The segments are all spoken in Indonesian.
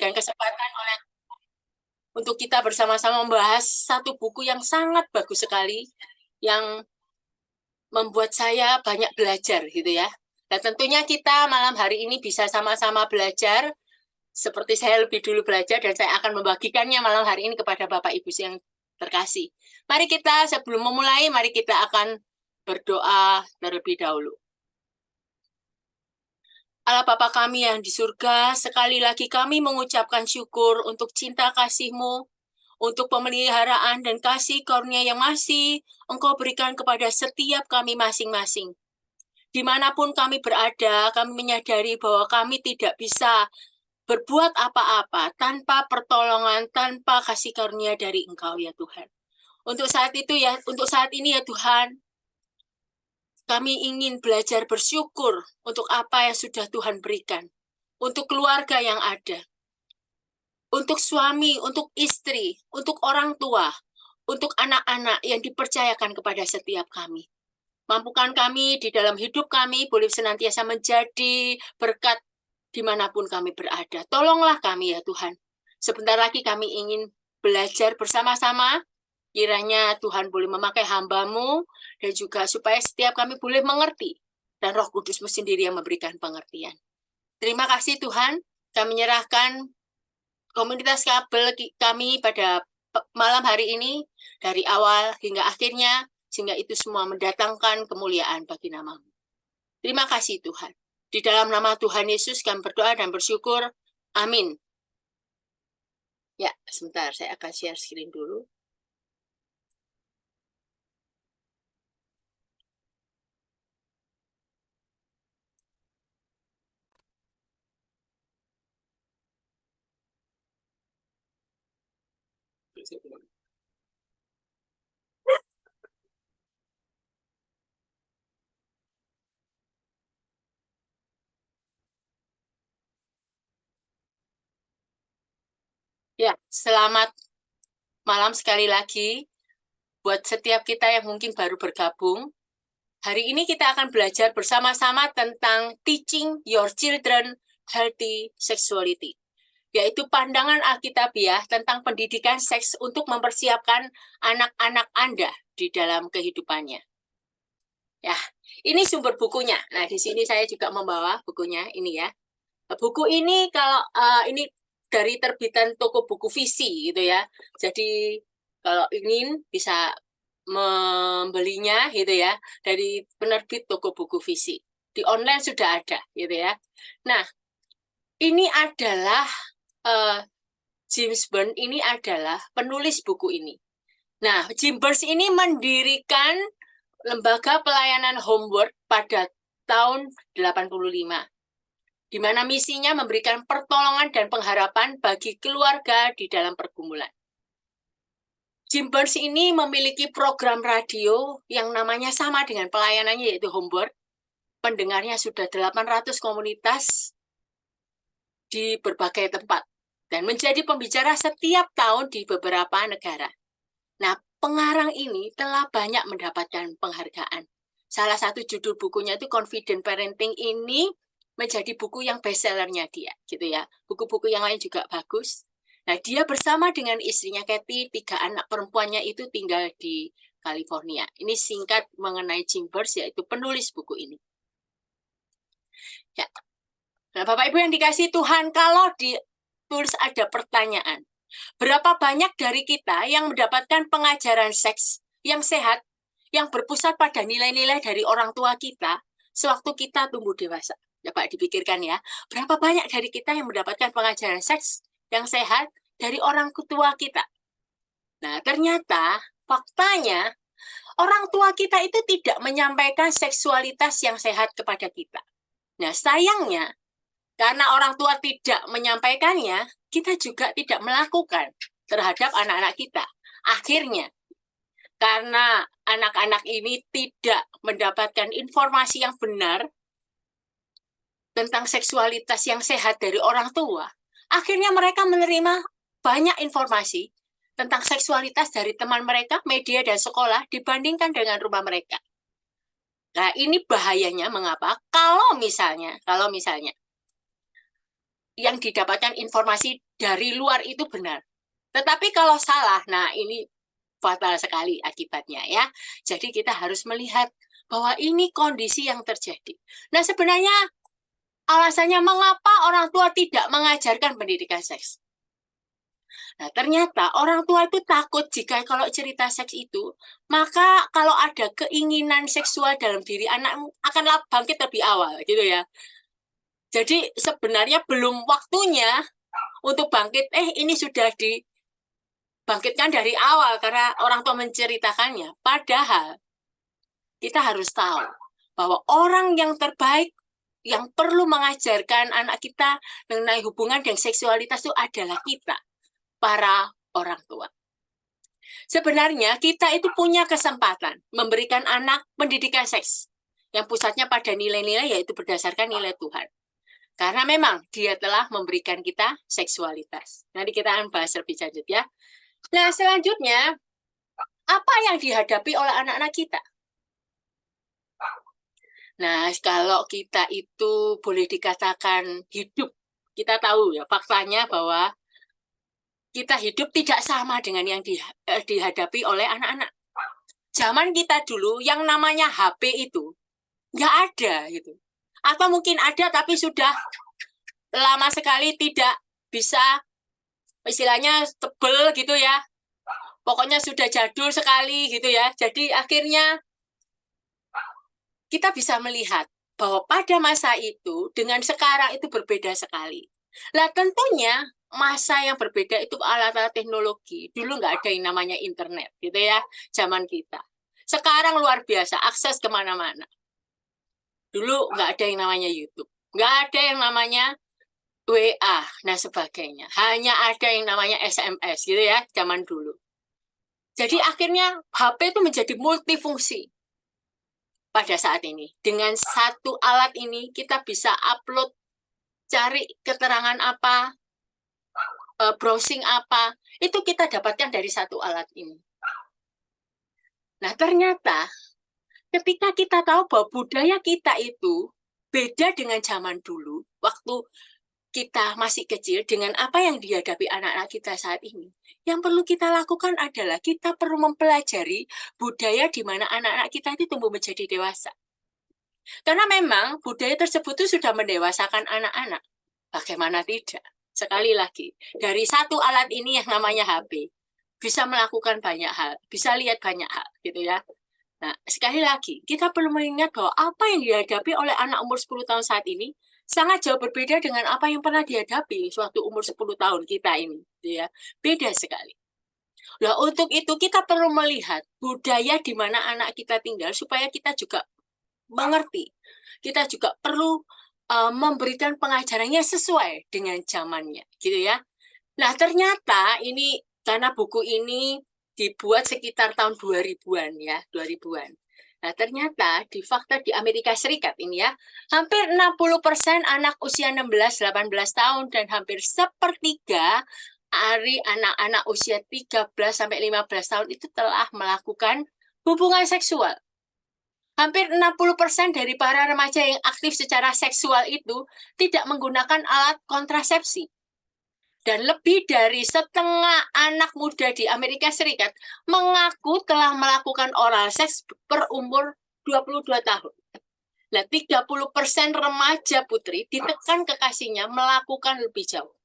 diberikan kesempatan untuk kita bersama-sama membahas satu buku yang sangat bagus sekali, yang membuat saya banyak belajar gitu ya. Dan tentunya kita malam hari ini bisa sama-sama belajar, seperti saya lebih dulu belajar, dan saya akan membagikannya malam hari ini kepada Bapak Ibu yang terkasih. Mari kita, sebelum memulai, mari kita akan berdoa terlebih dahulu. Allah Bapa kami yang di surga, sekali lagi kami mengucapkan syukur untuk cinta kasih-Mu, untuk pemeliharaan dan kasih karunia yang masih Engkau berikan kepada setiap kami masing-masing. Dimanapun kami berada, kami menyadari bahwa kami tidak bisa berbuat apa-apa tanpa pertolongan, tanpa kasih karunia dari Engkau ya Tuhan. Untuk saat ini ya Tuhan, kami ingin belajar bersyukur untuk apa yang sudah Tuhan berikan, untuk keluarga yang ada, untuk suami, untuk istri, untuk orang tua, untuk anak-anak yang dipercayakan kepada setiap kami. Mampukan kami di dalam hidup kami boleh senantiasa menjadi berkat dimanapun kami berada. Tolonglah kami ya Tuhan. Sebentar lagi kami ingin belajar bersama-sama. Kiranya Tuhan boleh memakai hamba-Mu dan juga supaya setiap kami boleh mengerti. Dan Roh Kudus-Mu sendiri yang memberikan pengertian. Terima kasih Tuhan. Kami menyerahkan komunitas kabel kami pada malam hari ini dari awal hingga akhirnya, sehingga itu semua mendatangkan kemuliaan bagi nama-Mu. Terima kasih Tuhan. Di dalam nama Tuhan Yesus kami berdoa dan bersyukur. Amin. Ya, sebentar saya akan share screen dulu. Ya, selamat malam sekali lagi buat setiap kita yang mungkin baru bergabung. Hari ini kita akan belajar bersama-sama tentang Teaching Your Children Healthy Sexuality, yaitu pandangan Alkitabiah tentang pendidikan seks untuk mempersiapkan anak-anak Anda di dalam kehidupannya. Ya, ini sumber bukunya. Nah, di sini saya juga membawa bukunya ini ya. Buku ini ini dari terbitan toko buku Visi gitu ya. Jadi kalau ingin bisa membelinya gitu ya dari penerbit toko buku Visi. Di online sudah ada gitu ya. Nah, ini adalah James Byrne ini adalah penulis buku ini. Nah, James Byrne ini mendirikan lembaga pelayanan Homework pada tahun 85. Di mana misinya memberikan pertolongan dan pengharapan bagi keluarga di dalam pergumulan. James Byrne ini memiliki program radio yang namanya sama dengan pelayanannya, yaitu Homework. Pendengarnya sudah 800 komunitas di berbagai tempat dan menjadi pembicara setiap tahun di beberapa negara. Nah, pengarang ini telah banyak mendapatkan penghargaan. Salah satu judul bukunya itu Confident Parenting, ini menjadi buku yang bestsellernya dia, gitu ya. Buku-buku yang lain juga bagus. Nah, dia bersama dengan istrinya Kathy, 3 anak perempuannya itu tinggal di California. Ini singkat mengenai James Byrne, yaitu penulis buku ini. Ya. Nah, Bapak Ibu yang dikasih Tuhan, kalau ditulis ada pertanyaan, berapa banyak dari kita yang mendapatkan pengajaran seks yang sehat, yang berpusat pada nilai-nilai dari orang tua kita sewaktu kita tumbuh dewasa? Coba dipikirkan ya, berapa banyak dari kita yang mendapatkan pengajaran seks yang sehat dari orang tua kita? Nah, ternyata faktanya orang tua kita itu tidak menyampaikan seksualitas yang sehat kepada kita. Nah, sayangnya, karena orang tua tidak menyampaikannya, kita juga tidak melakukan terhadap anak-anak kita. Akhirnya, karena anak-anak ini tidak mendapatkan informasi yang benar tentang seksualitas yang sehat dari orang tua, akhirnya mereka menerima banyak informasi tentang seksualitas dari teman mereka, media, dan sekolah dibandingkan dengan rumah mereka. Nah, ini bahayanya mengapa? Kalau misalnya yang didapatkan informasi dari luar itu benar. Tetapi kalau salah, nah ini fatal sekali akibatnya ya. Jadi kita harus melihat bahwa ini kondisi yang terjadi. Nah sebenarnya alasannya mengapa orang tua tidak mengajarkan pendidikan seks. Nah, ternyata orang tua itu takut jika kalau cerita seks itu, maka kalau ada keinginan seksual dalam diri anak akan bangkit lebih awal, gitu ya. Jadi sebenarnya belum waktunya untuk bangkit, ini sudah dibangkitkan dari awal karena orang tua menceritakannya. Padahal kita harus tahu bahwa orang yang terbaik yang perlu mengajarkan anak kita mengenai hubungan dan seksualitas itu adalah kita, para orang tua. Sebenarnya kita itu punya kesempatan memberikan anak pendidikan seks yang pusatnya pada nilai-nilai yaitu berdasarkan nilai Tuhan. Karena memang dia telah memberikan kita seksualitas. Nanti kita akan bahas lebih lanjut ya. Nah selanjutnya, apa yang dihadapi oleh anak-anak kita? Nah kalau kita itu boleh dikatakan hidup, kita tahu ya faktanya bahwa kita hidup tidak sama dengan yang dihadapi oleh anak-anak. Zaman kita dulu yang namanya HP itu nggak ada gitu. Atau mungkin ada tapi sudah lama sekali tidak bisa, istilahnya tebel gitu ya. Pokoknya sudah jadul sekali gitu ya. Jadi akhirnya kita bisa melihat bahwa pada masa itu dengan sekarang itu berbeda sekali. Nah tentunya masa yang berbeda itu alat-alat teknologi. Dulu nggak ada yang namanya internet gitu ya, zaman kita. Sekarang luar biasa, akses kemana-mana. Dulu nggak ada yang namanya YouTube. Nggak ada yang namanya WA, nah sebagainya. Hanya ada yang namanya SMS gitu ya, zaman dulu. Jadi akhirnya HP itu menjadi multifungsi pada saat ini. Dengan satu alat ini kita bisa upload, cari keterangan apa, browsing apa, itu kita dapatkan dari satu alat ini. Nah ternyata ketika kita tahu bahwa budaya kita itu beda dengan zaman dulu, waktu kita masih kecil dengan apa yang dihadapi anak-anak kita saat ini. Yang perlu kita lakukan adalah kita perlu mempelajari budaya di mana anak-anak kita itu tumbuh menjadi dewasa. Karena memang budaya tersebut itu sudah mendewasakan anak-anak. Bagaimana tidak? Sekali lagi, dari satu alat ini yang namanya HP, bisa melakukan banyak hal, bisa lihat banyak hal, gitu ya. Nah, sekali lagi, kita perlu mengingat bahwa apa yang dihadapi oleh anak umur 10 tahun saat ini sangat jauh berbeda dengan apa yang pernah dihadapi suatu umur 10 tahun kita ini, gitu ya. Beda sekali. Nah, untuk itu kita perlu melihat budaya di mana anak kita tinggal supaya kita juga mengerti. Kita juga perlu memberikan pengajarannya sesuai dengan zamannya, gitu ya. Nah, ternyata ini karena buku ini dibuat sekitar tahun 2000-an ya, 2000-an. Nah, ternyata di fakta di Amerika Serikat ini ya, hampir 60% anak usia 16-18 tahun dan hampir sepertiga dari anak-anak usia 13-15 tahun itu telah melakukan hubungan seksual. Hampir 60% dari para remaja yang aktif secara seksual itu tidak menggunakan alat kontrasepsi. Dan lebih dari setengah anak muda di Amerika Serikat mengaku telah melakukan oral seks per umur 22 tahun. Nah, 30% remaja putri ditekan kekasihnya melakukan lebih jauh.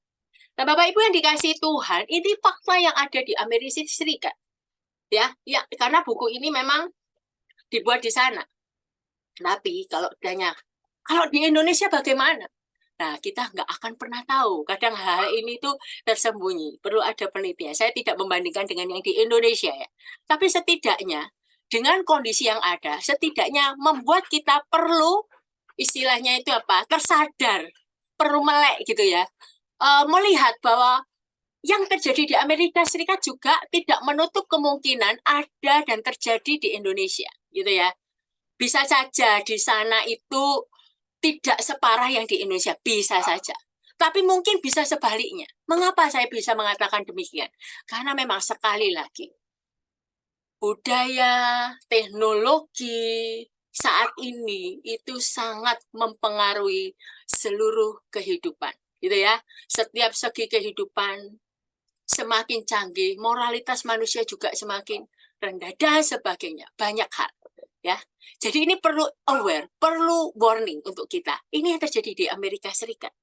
Nah, Bapak Ibu yang dikasihi Tuhan, ini fakta yang ada di Amerika Serikat. Ya, karena buku ini memang dibuat di sana. Tapi kalau ditanya, kalau di Indonesia bagaimana? Nah, kita nggak akan pernah tahu. Kadang hal ini tuh tersembunyi. Perlu ada penelitian. Saya tidak membandingkan dengan yang di Indonesia ya. Tapi setidaknya dengan kondisi yang ada, setidaknya membuat kita perlu istilahnya itu apa? Tersadar, perlu melek gitu ya. Melihat bahwa yang terjadi di Amerika Serikat juga tidak menutup kemungkinan ada dan terjadi di Indonesia, gitu ya. Bisa saja di sana itu tidak separah yang di Indonesia, bisa saja. Tapi mungkin bisa sebaliknya. Mengapa saya bisa mengatakan demikian? Karena memang sekali lagi, budaya, teknologi saat ini itu sangat mempengaruhi seluruh kehidupan. gitu ya. Setiap segi kehidupan semakin canggih, moralitas manusia juga semakin rendah dan sebagainya. Banyak hal, ya. Jadi ini perlu aware, perlu warning untuk kita. Ini yang terjadi di Amerika Serikat.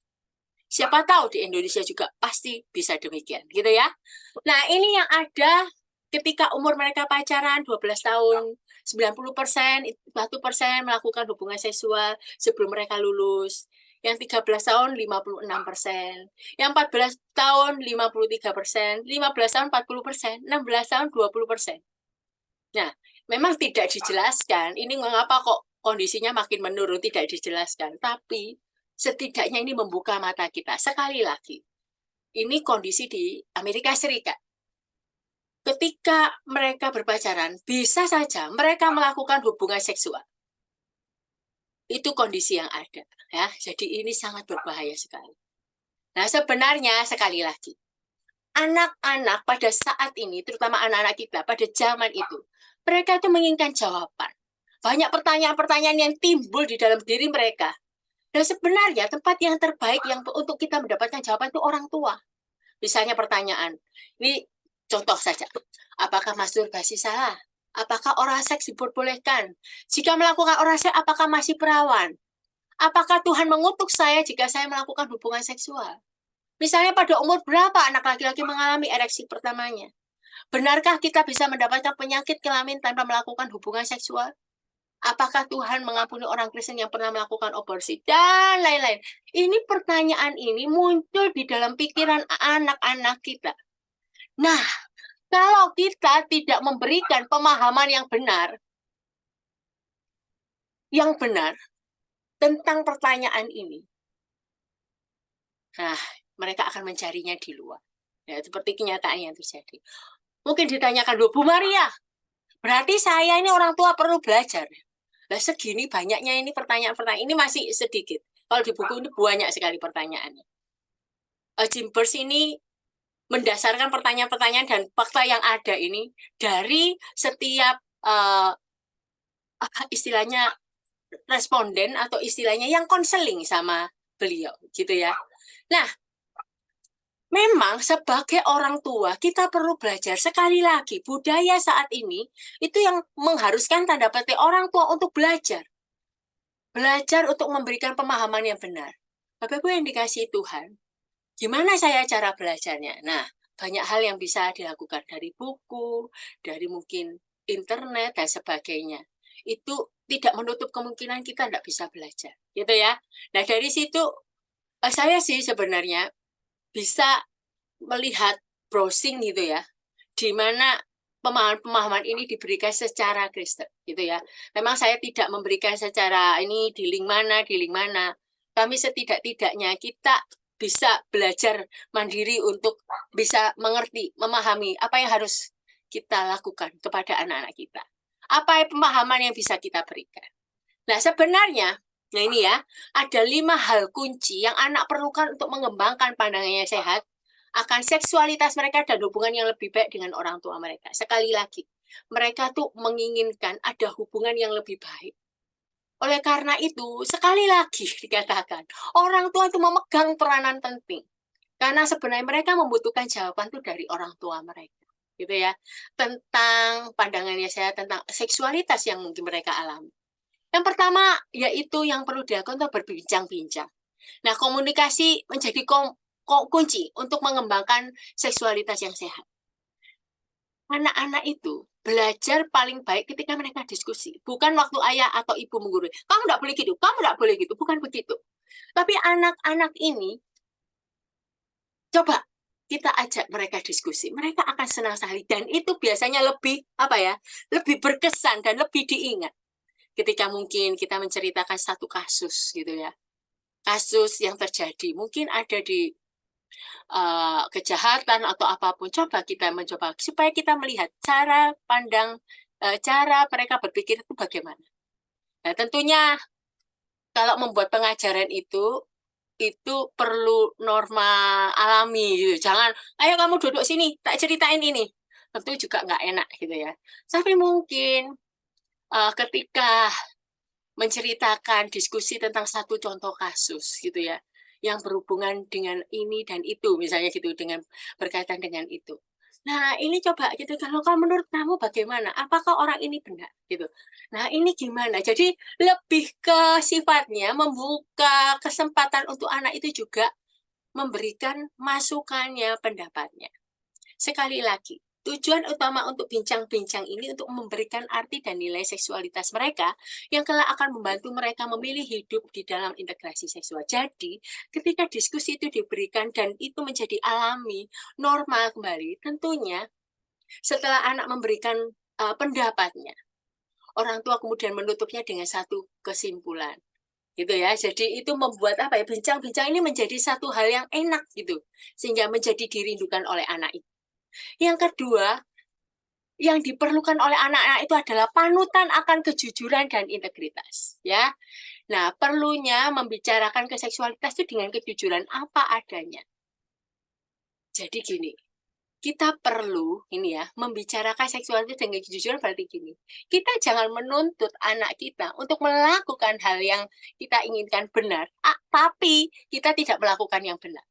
Siapa tahu di Indonesia juga pasti bisa demikian, gitu ya. Nah, ini yang ada ketika umur mereka pacaran 12 tahun, 90%, 1% melakukan hubungan seksual sebelum mereka lulus. Yang 13 tahun 56%, yang 14 tahun 53%, 15 tahun 40%, 16 tahun 20%. Nah, memang tidak dijelaskan ini mengapa kok kondisinya makin menurun, tidak dijelaskan. Tapi setidaknya ini membuka mata kita. Sekali lagi, ini kondisi di Amerika Serikat. Ketika mereka berpacaran, bisa saja mereka melakukan hubungan seksual. Itu kondisi yang ada, ya. Jadi ini sangat berbahaya sekali. Nah, sebenarnya sekali lagi, anak-anak pada saat ini, terutama anak-anak kita pada zaman itu, mereka itu menginginkan jawaban. Banyak pertanyaan-pertanyaan yang timbul di dalam diri mereka. Dan sebenarnya tempat yang terbaik yang untuk kita mendapatkan jawaban itu orang tua. Misalnya pertanyaan, ini contoh saja, apakah masturbasi salah? Apakah oral seks diperbolehkan? Jika melakukan oral seks, apakah masih perawan? Apakah Tuhan mengutuk saya jika saya melakukan hubungan seksual? Misalnya pada umur berapa anak laki-laki mengalami ereksi pertamanya? Benarkah kita bisa mendapatkan penyakit kelamin tanpa melakukan hubungan seksual? Apakah Tuhan mengampuni orang Kristen yang pernah melakukan aborsi? Dan lain-lain. Ini pertanyaan ini muncul di dalam pikiran anak-anak kita. Nah, kalau kita tidak memberikan pemahaman yang benar tentang pertanyaan ini, nah, mereka akan mencarinya di luar. Ya, seperti kenyataan yang terjadi. Mungkin ditanyakan, Bu Maria, berarti saya ini orang tua perlu belajar. Nah, segini banyaknya ini pertanyaan-pertanyaan. Ini masih sedikit. Kalau di buku ini banyak sekali pertanyaannya. Jim Pearce ini mendasarkan pertanyaan-pertanyaan dan fakta yang ada ini dari setiap istilahnya responden atau istilahnya yang konseling sama beliau, gitu ya. Nah, memang sebagai orang tua kita perlu belajar. Sekali lagi, budaya saat ini itu yang mengharuskan tanda petik orang tua untuk belajar. Belajar untuk memberikan pemahaman yang benar. Bapak Ibu yang dikasihi Tuhan, gimana saya cara belajarnya? Nah, banyak hal yang bisa dilakukan dari buku, dari mungkin internet, dan sebagainya. Itu tidak menutup kemungkinan kita tidak bisa belajar. Gitu ya. Nah, dari situ, saya sih sebenarnya bisa melihat browsing gitu ya, di mana pemahaman-pemahaman ini diberikan secara Kristen, gitu ya. Memang saya tidak memberikan secara ini di link mana. Kami setidak-tidaknya kita bisa belajar mandiri untuk bisa mengerti, memahami apa yang harus kita lakukan kepada anak-anak kita. Apa pemahaman yang bisa kita berikan. Nah, sebenarnya, nah ini ya, ada 5 hal kunci yang anak perlukan untuk mengembangkan pandangannya sehat akan seksualitas mereka dan hubungan yang lebih baik dengan orang tua mereka. Sekali lagi, mereka tuh menginginkan ada hubungan yang lebih baik. Oleh karena itu, sekali lagi dikatakan, orang tua itu memegang peranan penting. Karena sebenarnya mereka membutuhkan jawaban tuh dari orang tua mereka. Gitu ya. Tentang pandangannya saya tentang seksualitas yang mungkin mereka alami. Yang pertama, yaitu yang perlu dilakukan untuk berbincang-bincang. Nah, komunikasi menjadi kunci untuk mengembangkan seksualitas yang sehat. Anak-anak itu belajar paling baik ketika mereka diskusi. Bukan waktu ayah atau ibu menggurui. Kamu tidak boleh gitu, kamu tidak boleh gitu. Bukan begitu. Tapi anak-anak ini, coba kita ajak mereka diskusi. Mereka akan senang sekali. Dan itu biasanya lebih, lebih berkesan dan lebih diingat. Ketika mungkin kita menceritakan satu kasus gitu ya. Kasus yang terjadi. Mungkin ada di kejahatan atau apapun, coba kita mencoba supaya kita melihat cara pandang, cara mereka berpikir itu bagaimana. Nah, tentunya kalau membuat pengajaran itu perlu norma alami gitu. Jangan, ayo kamu duduk sini, tak ceritain ini. Tentu juga nggak enak gitu ya. Tapi mungkin ketika menceritakan diskusi tentang satu contoh kasus gitu ya, yang berhubungan dengan ini dan itu, misalnya gitu, dengan berkaitan dengan itu. Nah, ini coba gitu, kalau menurut kamu bagaimana? Apakah orang ini benar? Gitu. Nah, ini gimana? Jadi lebih ke sifatnya membuka kesempatan untuk anak itu juga memberikan masukannya, pendapatnya. Sekali lagi, tujuan utama untuk bincang-bincang ini untuk memberikan arti dan nilai seksualitas mereka yang kelak akan membantu mereka memilih hidup di dalam integrasi seksual. Jadi, ketika diskusi itu diberikan dan itu menjadi alami, normal kembali, tentunya setelah anak memberikan pendapatnya, orang tua kemudian menutupnya dengan satu kesimpulan. Gitu ya. Jadi itu membuat apa ya, bincang-bincang ini menjadi satu hal yang enak gitu, sehingga menjadi dirindukan oleh anak itu. Yang kedua, yang diperlukan oleh anak-anak itu adalah panutan akan kejujuran dan integritas, ya. Nah, perlunya membicarakan keseksualitas itu dengan kejujuran apa adanya. Jadi gini, kita perlu ini ya, membicarakan seksualitas dengan kejujuran berarti gini. Kita jangan menuntut anak kita untuk melakukan hal yang kita inginkan benar, tapi kita tidak melakukan yang benar.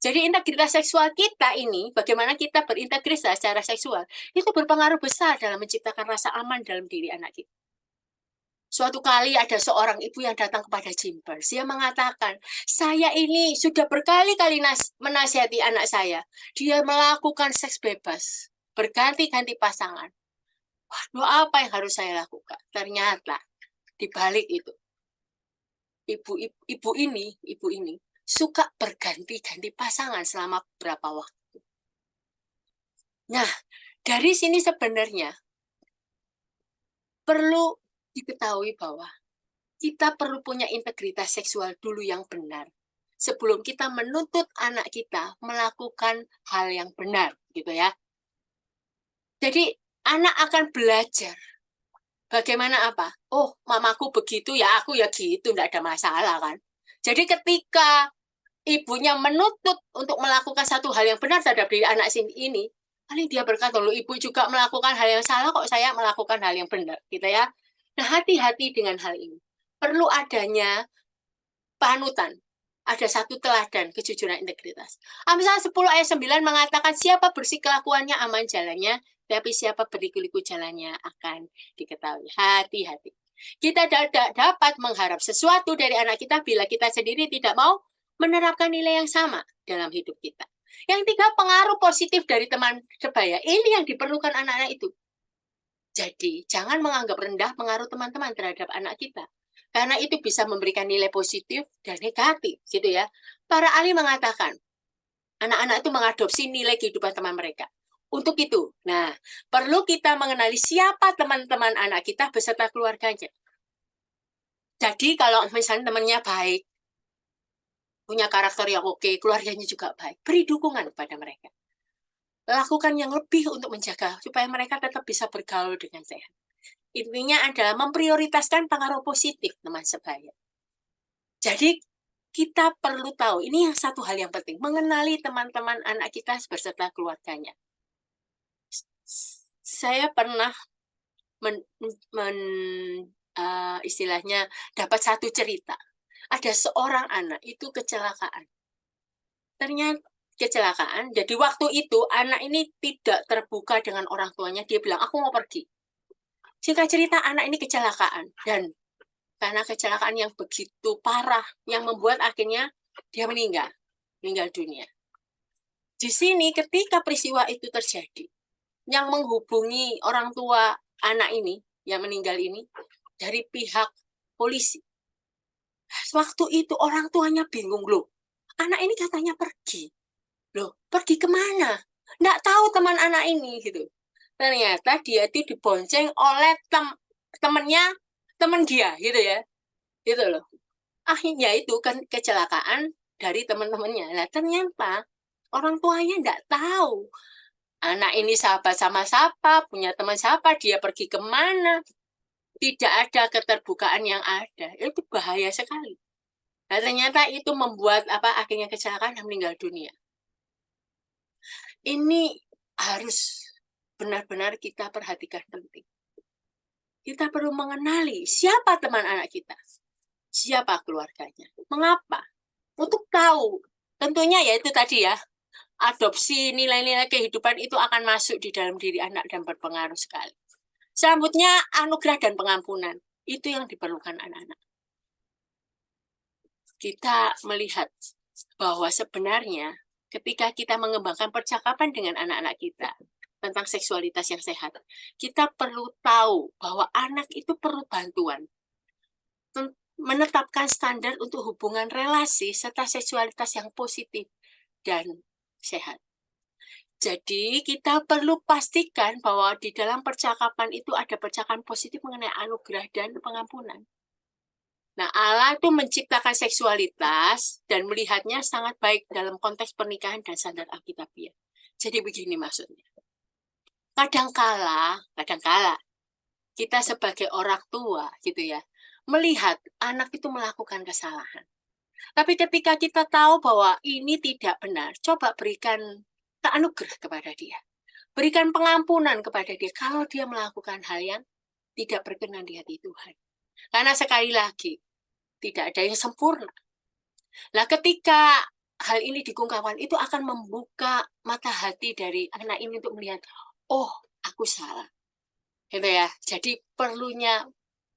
Jadi integritas seksual kita ini, bagaimana kita berintegritas secara seksual, itu berpengaruh besar dalam menciptakan rasa aman dalam diri anak kita. Suatu kali ada seorang ibu yang datang kepada Jimpers. Dia mengatakan, saya ini sudah berkali-kali menasihati anak saya. Dia melakukan seks bebas, berganti-ganti pasangan. Waduh, apa yang harus saya lakukan? Ternyata di balik itu, ibu ini suka berganti-ganti pasangan selama beberapa waktu. Nah, dari sini sebenarnya perlu diketahui bahwa kita perlu punya integritas seksual dulu yang benar sebelum kita menuntut anak kita melakukan hal yang benar, gitu ya. Jadi anak akan belajar bagaimana apa? Oh, mamaku begitu ya, aku ya gitu, enggak ada masalah kan. Jadi ketika ibunya menuntut untuk melakukan satu hal yang benar terhadap diri anak ini, paling dia berkata, loh ibu juga melakukan hal yang salah kok saya melakukan hal yang benar, gitu ya. Nah, hati-hati dengan hal ini. Perlu adanya panutan. Ada satu teladan kejujuran integritas. Amsal 10 ayat 9 mengatakan siapa bersih kelakuannya aman jalannya, tapi siapa berliku-liku jalannya akan diketahui. Hati-hati. Kita tidak dapat mengharap sesuatu dari anak kita bila kita sendiri tidak mau menerapkan nilai yang sama dalam hidup kita. Yang tiga, pengaruh positif dari teman sebaya. Ini yang diperlukan anak-anak itu. Jadi, jangan menganggap rendah pengaruh teman-teman terhadap anak kita. Karena itu bisa memberikan nilai positif dan negatif, gitu ya. Para ahli mengatakan, anak-anak itu mengadopsi nilai kehidupan teman mereka. Untuk itu, nah, perlu kita mengenali siapa teman-teman anak kita beserta keluarganya. Jadi, kalau misalnya temannya baik, punya karakter yang oke, keluarganya juga baik, beri dukungan kepada mereka. Lakukan yang lebih untuk menjaga supaya mereka tetap bisa bergaul dengan sehat. Intinya adalah memprioritaskan pengaruh positif teman sebaya. Jadi kita perlu tahu, ini yang satu hal yang penting, mengenali teman-teman anak kita beserta keluarganya. Saya pernah istilahnya dapat satu cerita. Ada seorang anak itu kecelakaan. Ternyata kecelakaan, jadi waktu itu anak ini tidak terbuka dengan orang tuanya, dia bilang, aku mau pergi. Singkat cerita, anak ini kecelakaan, dan karena kecelakaan yang begitu parah, yang membuat akhirnya dia meninggal dunia. Di sini ketika peristiwa itu terjadi, yang menghubungi orang tua anak ini, yang meninggal ini, dari pihak polisi. Waktu itu orang tuanya bingung, loh, anak ini katanya pergi. Loh, pergi kemana? Nggak tahu teman anak ini, gitu. Ternyata dia itu dibonceng oleh temennya, teman dia, gitu ya. Gitu loh. Akhirnya itu kan kecelakaan dari teman-temannya. Nah, ternyata orang tuanya nggak tahu. Anak ini sahabat sama siapa, punya teman siapa, dia pergi kemana. Tidak ada keterbukaan yang ada. Itu bahaya sekali. Nah, ternyata itu membuat akhirnya kecelakaan dan meninggal dunia. Ini harus benar-benar kita perhatikan penting. Kita perlu mengenali siapa teman anak kita, siapa keluarganya, mengapa. untuk tahu. Tentunya ya itu tadi ya, adopsi nilai-nilai kehidupan itu akan masuk di dalam diri anak dan berpengaruh sekali. Selanjutnya, anugerah dan pengampunan. Itu yang diperlukan anak-anak. Kita melihat bahwa sebenarnya ketika kita mengembangkan percakapan dengan anak-anak kita tentang seksualitas yang sehat, kita perlu tahu bahwa anak itu perlu bantuan menetapkan standar untuk hubungan relasi serta seksualitas yang positif dan sehat. Jadi kita perlu pastikan bahwa di dalam percakapan itu ada percakapan positif mengenai anugerah dan pengampunan. Nah, Allah itu menciptakan seksualitas dan melihatnya sangat baik dalam konteks pernikahan dan standar Alkitabiah. Jadi begini maksudnya. Kadangkala kita sebagai orang tua gitu ya, melihat anak itu melakukan kesalahan. Tapi ketika kita tahu bahwa ini tidak benar, coba berikan anugerah kepada dia. Berikan pengampunan kepada dia kalau dia melakukan hal yang tidak berkenan di hati Tuhan. Karena sekali lagi, tidak ada yang sempurna. Nah, ketika hal ini dikungkapkan, itu akan membuka mata hati dari anak ini untuk melihat, oh, aku salah. Gitu ya. Jadi perlunya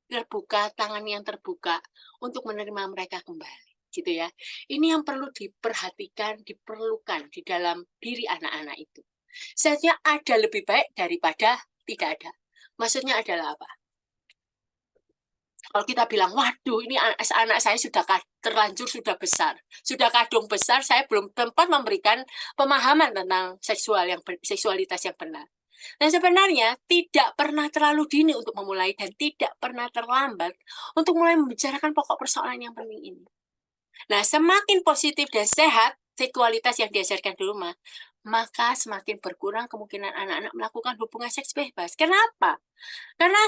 terbuka, tangan yang terbuka untuk menerima mereka kembali. Gitu ya. Ini yang perlu diperhatikan, diperlukan di dalam diri anak-anak itu. Seharusnya ada lebih baik daripada tidak ada. Maksudnya adalah apa? Kalau kita bilang, waduh ini anak saya sudah terlanjur, sudah besar, sudah kadung besar, saya belum sempat memberikan pemahaman tentang seksualitas yang benar. Dan sebenarnya tidak pernah terlalu dini untuk memulai dan tidak pernah terlambat untuk mulai membicarakan pokok persoalan yang penting ini. Nah, semakin positif dan sehat seksualitas yang diajarkan di rumah, maka semakin berkurang kemungkinan anak-anak melakukan hubungan seks bebas. Kenapa? Karena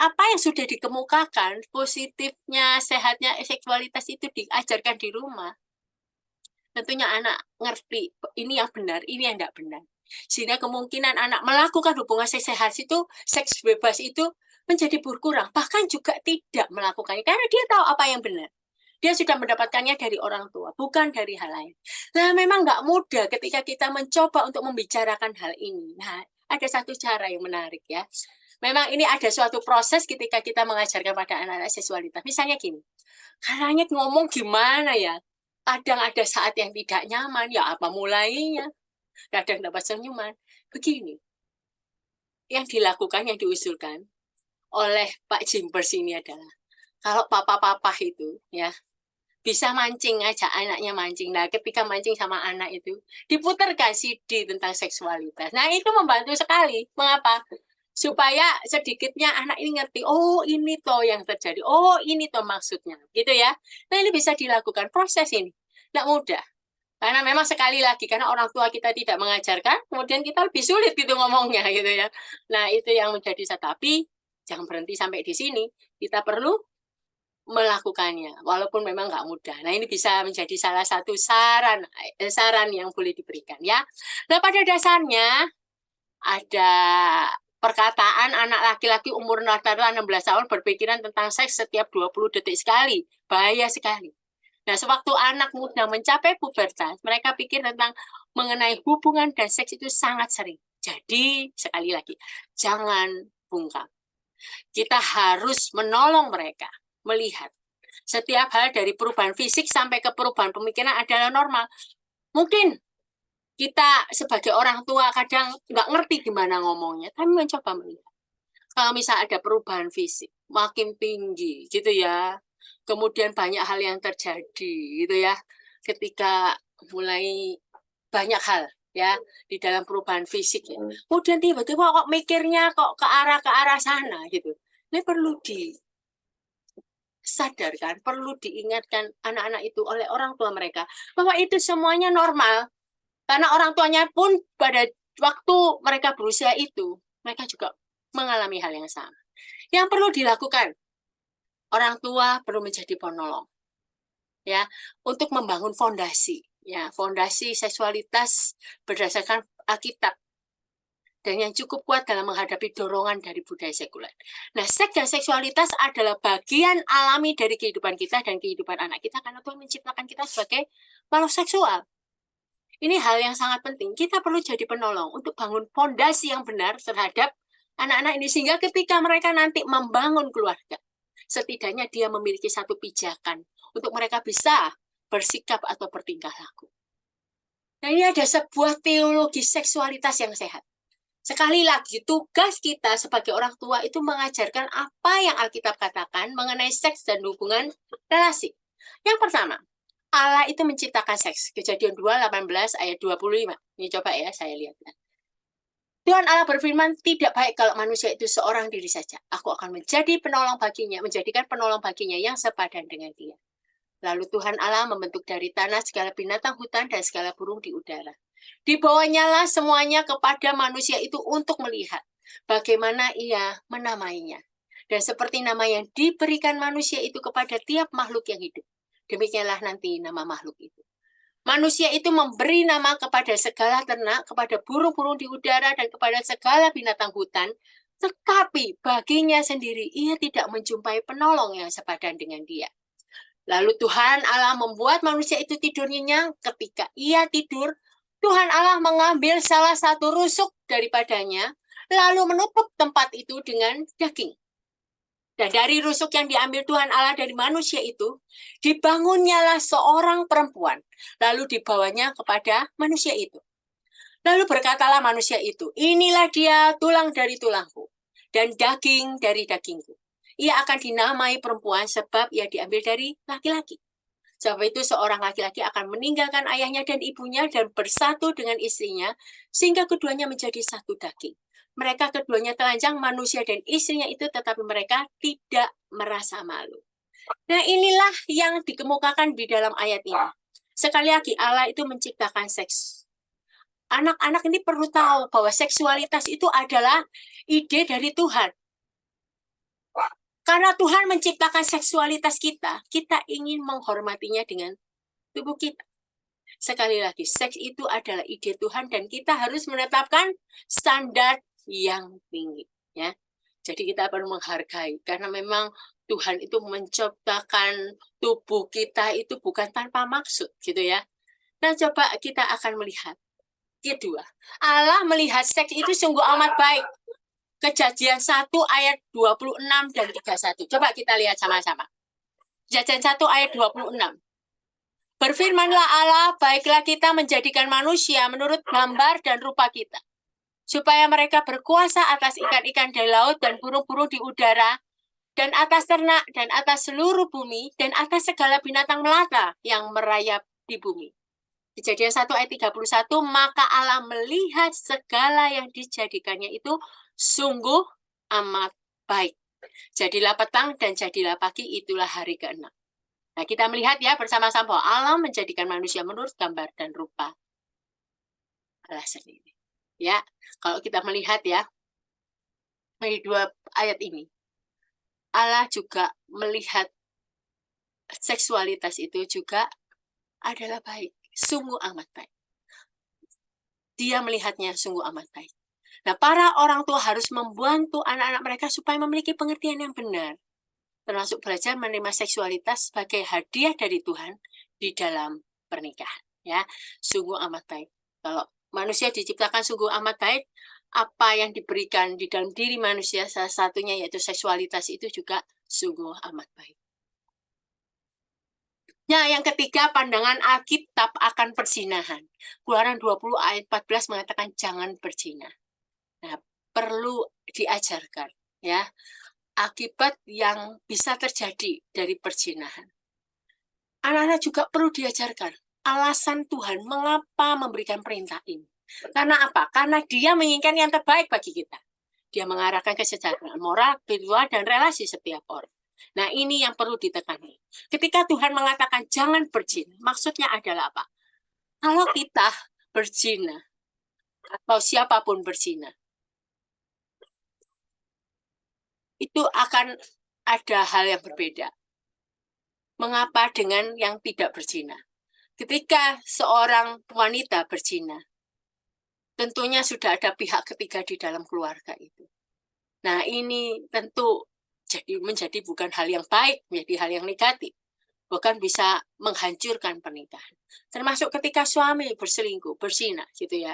apa yang sudah dikemukakan, positifnya, sehatnya seksualitas itu diajarkan di rumah. Tentunya anak ngerti, ini yang benar, ini yang tidak benar. Sehingga kemungkinan anak melakukan hubungan seks sehat itu, seks bebas itu menjadi berkurang. Bahkan juga tidak melakukannya, karena dia tahu apa yang benar. Dia sudah mendapatkannya dari orang tua, bukan dari hal lain. Nah, memang nggak mudah ketika kita mencoba untuk membicarakan hal ini. Nah, ada satu cara yang menarik ya. Memang ini ada suatu proses ketika kita mengajarkan pada anak-anak seksualitas. Misalnya gini, katanya ngomong gimana ya? Kadang ada saat yang tidak nyaman, ya apa mulainya? Kadang dapat senyuman. Begini, yang dilakukan, yang diusulkan oleh Pak Jimpers ini adalah, kalau papa-papa itu ya bisa mancing aja anaknya mancing. Nah, ketika mancing sama anak itu diputarkan CD tentang seksualitas. Nah, itu membantu sekali. Mengapa? Supaya sedikitnya anak ini ngerti, oh ini toh yang terjadi, oh ini toh maksudnya, gitu ya. Nah, ini bisa dilakukan proses ini. Tidak mudah. Karena memang sekali lagi, karena orang tua kita tidak mengajarkan, kemudian kita lebih sulit gitu ngomongnya gitu ya. Nah, itu yang menjadi tapi jangan berhenti sampai di sini. Kita perlu melakukannya, walaupun memang nggak mudah. Nah, ini bisa menjadi salah satu saran yang boleh diberikan ya. Nah, pada dasarnya ada perkataan anak laki-laki umur rata-rata 16 tahun berpikiran tentang seks setiap 20 detik sekali. Bahaya sekali. Nah, sewaktu anak muda mencapai pubertas, mereka pikir tentang mengenai hubungan dan seks itu sangat sering. Jadi, sekali lagi, jangan bungkam. Kita harus menolong mereka melihat setiap hal dari perubahan fisik sampai ke perubahan pemikiran adalah normal. Mungkin kita sebagai orang tua kadang nggak ngerti gimana ngomongnya, tapi mencoba melihat. Kalau misal ada perubahan fisik, makin tinggi gitu ya, kemudian banyak hal yang terjadi gitu ya, ketika mulai banyak hal ya di dalam perubahan fisik ya. Kemudian tiba-tiba kok mikirnya kok ke arah sana gitu. Ini perlu disadarkan, perlu diingatkan anak-anak itu oleh orang tua mereka bahwa itu semuanya normal. Karena orang tuanya pun pada waktu mereka berusia itu, mereka juga mengalami hal yang sama. Yang perlu dilakukan, orang tua perlu menjadi penolong, ya, untuk membangun fondasi, ya, fondasi seksualitas berdasarkan Alkitab. dan yang cukup kuat dalam menghadapi dorongan dari budaya sekuler. Nah, seks dan seksualitas adalah bagian alami dari kehidupan kita dan kehidupan anak kita, karena Tuhan menciptakan kita sebagai makhluk seksual. Ini hal yang sangat penting. Kita perlu jadi penolong untuk bangun fondasi yang benar terhadap anak-anak ini, sehingga ketika mereka nanti membangun keluarga, setidaknya dia memiliki satu pijakan untuk mereka bisa bersikap atau bertingkah laku. Nah, ini ada sebuah teologi seksualitas yang sehat. Sekali lagi, tugas kita sebagai orang tua itu mengajarkan apa yang Alkitab katakan mengenai seks dan hubungan relasi. Yang pertama, Allah itu menciptakan seks. Kejadian 2:18 ayat 25. Ini coba ya, saya lihat. Tuhan Allah berfirman, tidak baik kalau manusia itu seorang diri saja. Aku akan menjadi penolong baginya, menjadikan penolong baginya yang sepadan dengan dia. Lalu Tuhan Allah membentuk dari tanah segala binatang hutan dan segala burung di udara. Dibawanya lah semuanya kepada manusia itu untuk melihat bagaimana ia menamainya. Dan seperti nama yang diberikan manusia itu kepada tiap makhluk yang hidup, demikianlah nanti nama makhluk itu. Manusia itu memberi nama kepada segala ternak, kepada burung-burung di udara, dan kepada segala binatang hutan. Tetapi baginya sendiri ia tidak menjumpai penolong yang sepadan dengan dia. Lalu Tuhan Allah membuat manusia itu tidur nyenyak. Ketika ia tidur, Tuhan Allah mengambil salah satu rusuk daripadanya, lalu menutup tempat itu dengan daging. Dan dari rusuk yang diambil Tuhan Allah dari manusia itu, dibangunnyalah seorang perempuan, lalu dibawanya kepada manusia itu. Lalu berkatalah manusia itu, inilah dia tulang dari tulangku, dan daging dari dagingku. Ia akan dinamai perempuan sebab ia diambil dari laki-laki. Sebab itu seorang laki-laki akan meninggalkan ayahnya dan ibunya dan bersatu dengan istrinya, sehingga keduanya menjadi satu daging. Mereka keduanya telanjang, manusia dan istrinya itu, tetapi mereka tidak merasa malu. Nah, inilah yang dikemukakan di dalam ayat ini. Sekali lagi, Allah itu menciptakan seks. Anak-anak ini perlu tahu bahwa seksualitas itu adalah ide dari Tuhan. Karena Tuhan menciptakan seksualitas kita, kita ingin menghormatinya dengan tubuh kita. Sekali lagi, seks itu adalah ide Tuhan dan kita harus menetapkan standar yang tinggi. Ya, jadi kita perlu menghargai karena memang Tuhan itu menciptakan tubuh kita itu bukan tanpa maksud, gitu ya. Nah, coba kita akan melihat. Kedua, Allah melihat seks itu sungguh amat baik. Kejadian 1 ayat 26 dan 31. Coba kita lihat sama-sama. Kejadian 1 ayat 26. Berfirmanlah Allah, baiklah kita menjadikan manusia menurut gambar dan rupa kita, supaya mereka berkuasa atas ikan-ikan di laut dan burung-burung di udara, dan atas ternak, dan atas seluruh bumi, dan atas segala binatang melata yang merayap di bumi. Kejadian 1 ayat 31, maka Allah melihat segala yang dijadikannya itu sungguh amat baik. Jadilah petang dan jadilah pagi, itulah hari ke-6. Nah, kita melihat ya bersama-sama bahwa Allah menjadikan manusia menurut gambar dan rupa Allah sendiri. Ya, kalau kita melihat ya, dari dua ayat ini, Allah juga melihat seksualitas itu juga adalah baik, sungguh amat baik. Dia melihatnya sungguh amat baik. Nah, para orang tua harus membantu anak-anak mereka supaya memiliki pengertian yang benar, termasuk belajar menerima seksualitas sebagai hadiah dari Tuhan di dalam pernikahan. Ya, sungguh amat baik. Kalau manusia diciptakan sungguh amat baik, apa yang diberikan di dalam diri manusia, salah satunya yaitu seksualitas itu juga sungguh amat baik. Nah, yang ketiga, pandangan Alkitab akan perzinahan. Keluaran 20 ayat 14 mengatakan jangan berzina. Nah, perlu diajarkan ya akibat yang bisa terjadi dari perzinahan. Anak-anak juga perlu diajarkan alasan Tuhan mengapa memberikan perintah ini. Karena apa? Karena dia menginginkan yang terbaik bagi kita. Dia mengarahkan kesejahteraan moral, spiritual, dan relasi setiap orang. Nah, ini yang perlu ditekani. Ketika Tuhan mengatakan jangan berzina, maksudnya adalah apa? Kalau kita berzina, atau siapapun berzina, itu akan ada hal yang berbeda. Mengapa dengan yang tidak berzina? Ketika seorang wanita berzina, tentunya sudah ada pihak ketiga di dalam keluarga itu. Nah, ini tentu menjadi bukan hal yang baik, menjadi hal yang negatif. Bahkan bisa menghancurkan pernikahan. Termasuk ketika suami berselingkuh, berzina gitu ya.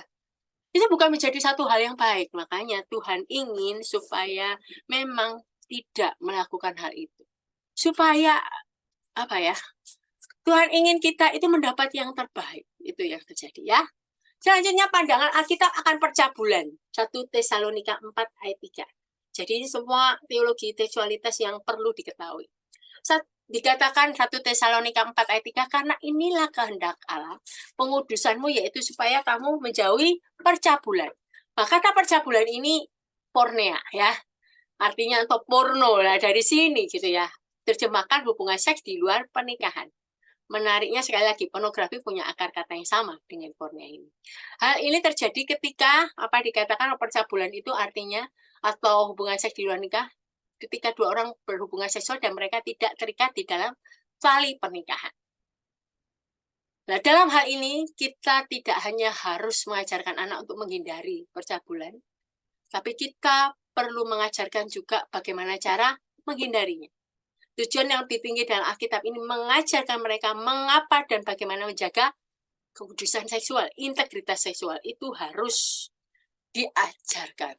Itu bukan menjadi satu hal yang baik. Makanya Tuhan ingin supaya memang tidak melakukan hal itu. Supaya apa ya? Tuhan ingin kita itu mendapat yang terbaik. Itu yang terjadi ya. Selanjutnya pandangan Alkitab akan percabulan. 1 Tesalonika 4 ayat 3. Jadi ini semua teologi seksualitas yang perlu diketahui. Dikatakan 1 Tesalonika 4 ayat 3, karena inilah kehendak Allah, pengudusanmu, yaitu supaya kamu menjauhi percabulan. Maka kata percabulan ini pornea ya. Artinya untuk porno lah dari sini gitu ya. Terjemahkan hubungan seks di luar pernikahan. Menariknya sekali lagi, pornografi punya akar kata yang sama dengan pornea ini. Hal ini terjadi ketika apa dikatakan percabulan itu artinya atau hubungan seks di luar nikah, ketika dua orang berhubungan seksual dan mereka tidak terikat di dalam tali pernikahan. Nah, dalam hal ini kita tidak hanya harus mengajarkan anak untuk menghindari percabulan, tapi kita perlu mengajarkan juga bagaimana cara menghindarinya. Tujuan yang lebih tinggi dalam Alkitab ini mengajarkan mereka mengapa dan bagaimana menjaga kekudusan seksual, integritas seksual itu harus diajarkan.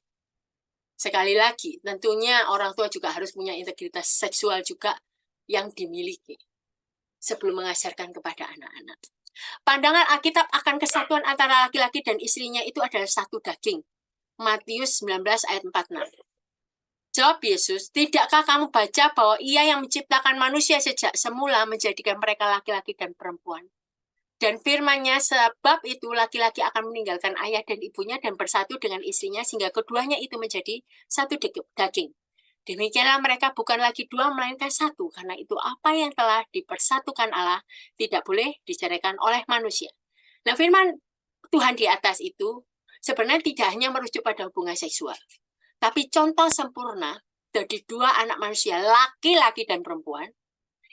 Sekali lagi, tentunya orang tua juga harus punya integritas seksual juga yang dimiliki sebelum mengajarkan kepada anak-anak. Pandangan Alkitab akan kesatuan antara laki-laki dan istrinya itu adalah satu daging. Matius 19 ayat 46. Jawab Yesus, tidakkah kamu baca bahwa Ia yang menciptakan manusia sejak semula menjadikan mereka laki-laki dan perempuan? Dan firman-Nya, sebab itu laki-laki akan meninggalkan ayah dan ibunya dan bersatu dengan istrinya sehingga keduanya itu menjadi satu daging. Demikianlah mereka bukan lagi dua melainkan satu, karena itu apa yang telah dipersatukan Allah tidak boleh diceraikan oleh manusia. Nah, firman Tuhan di atas itu sebenarnya tidak hanya merujuk pada hubungan seksual, tapi contoh sempurna dari dua anak manusia, laki-laki dan perempuan,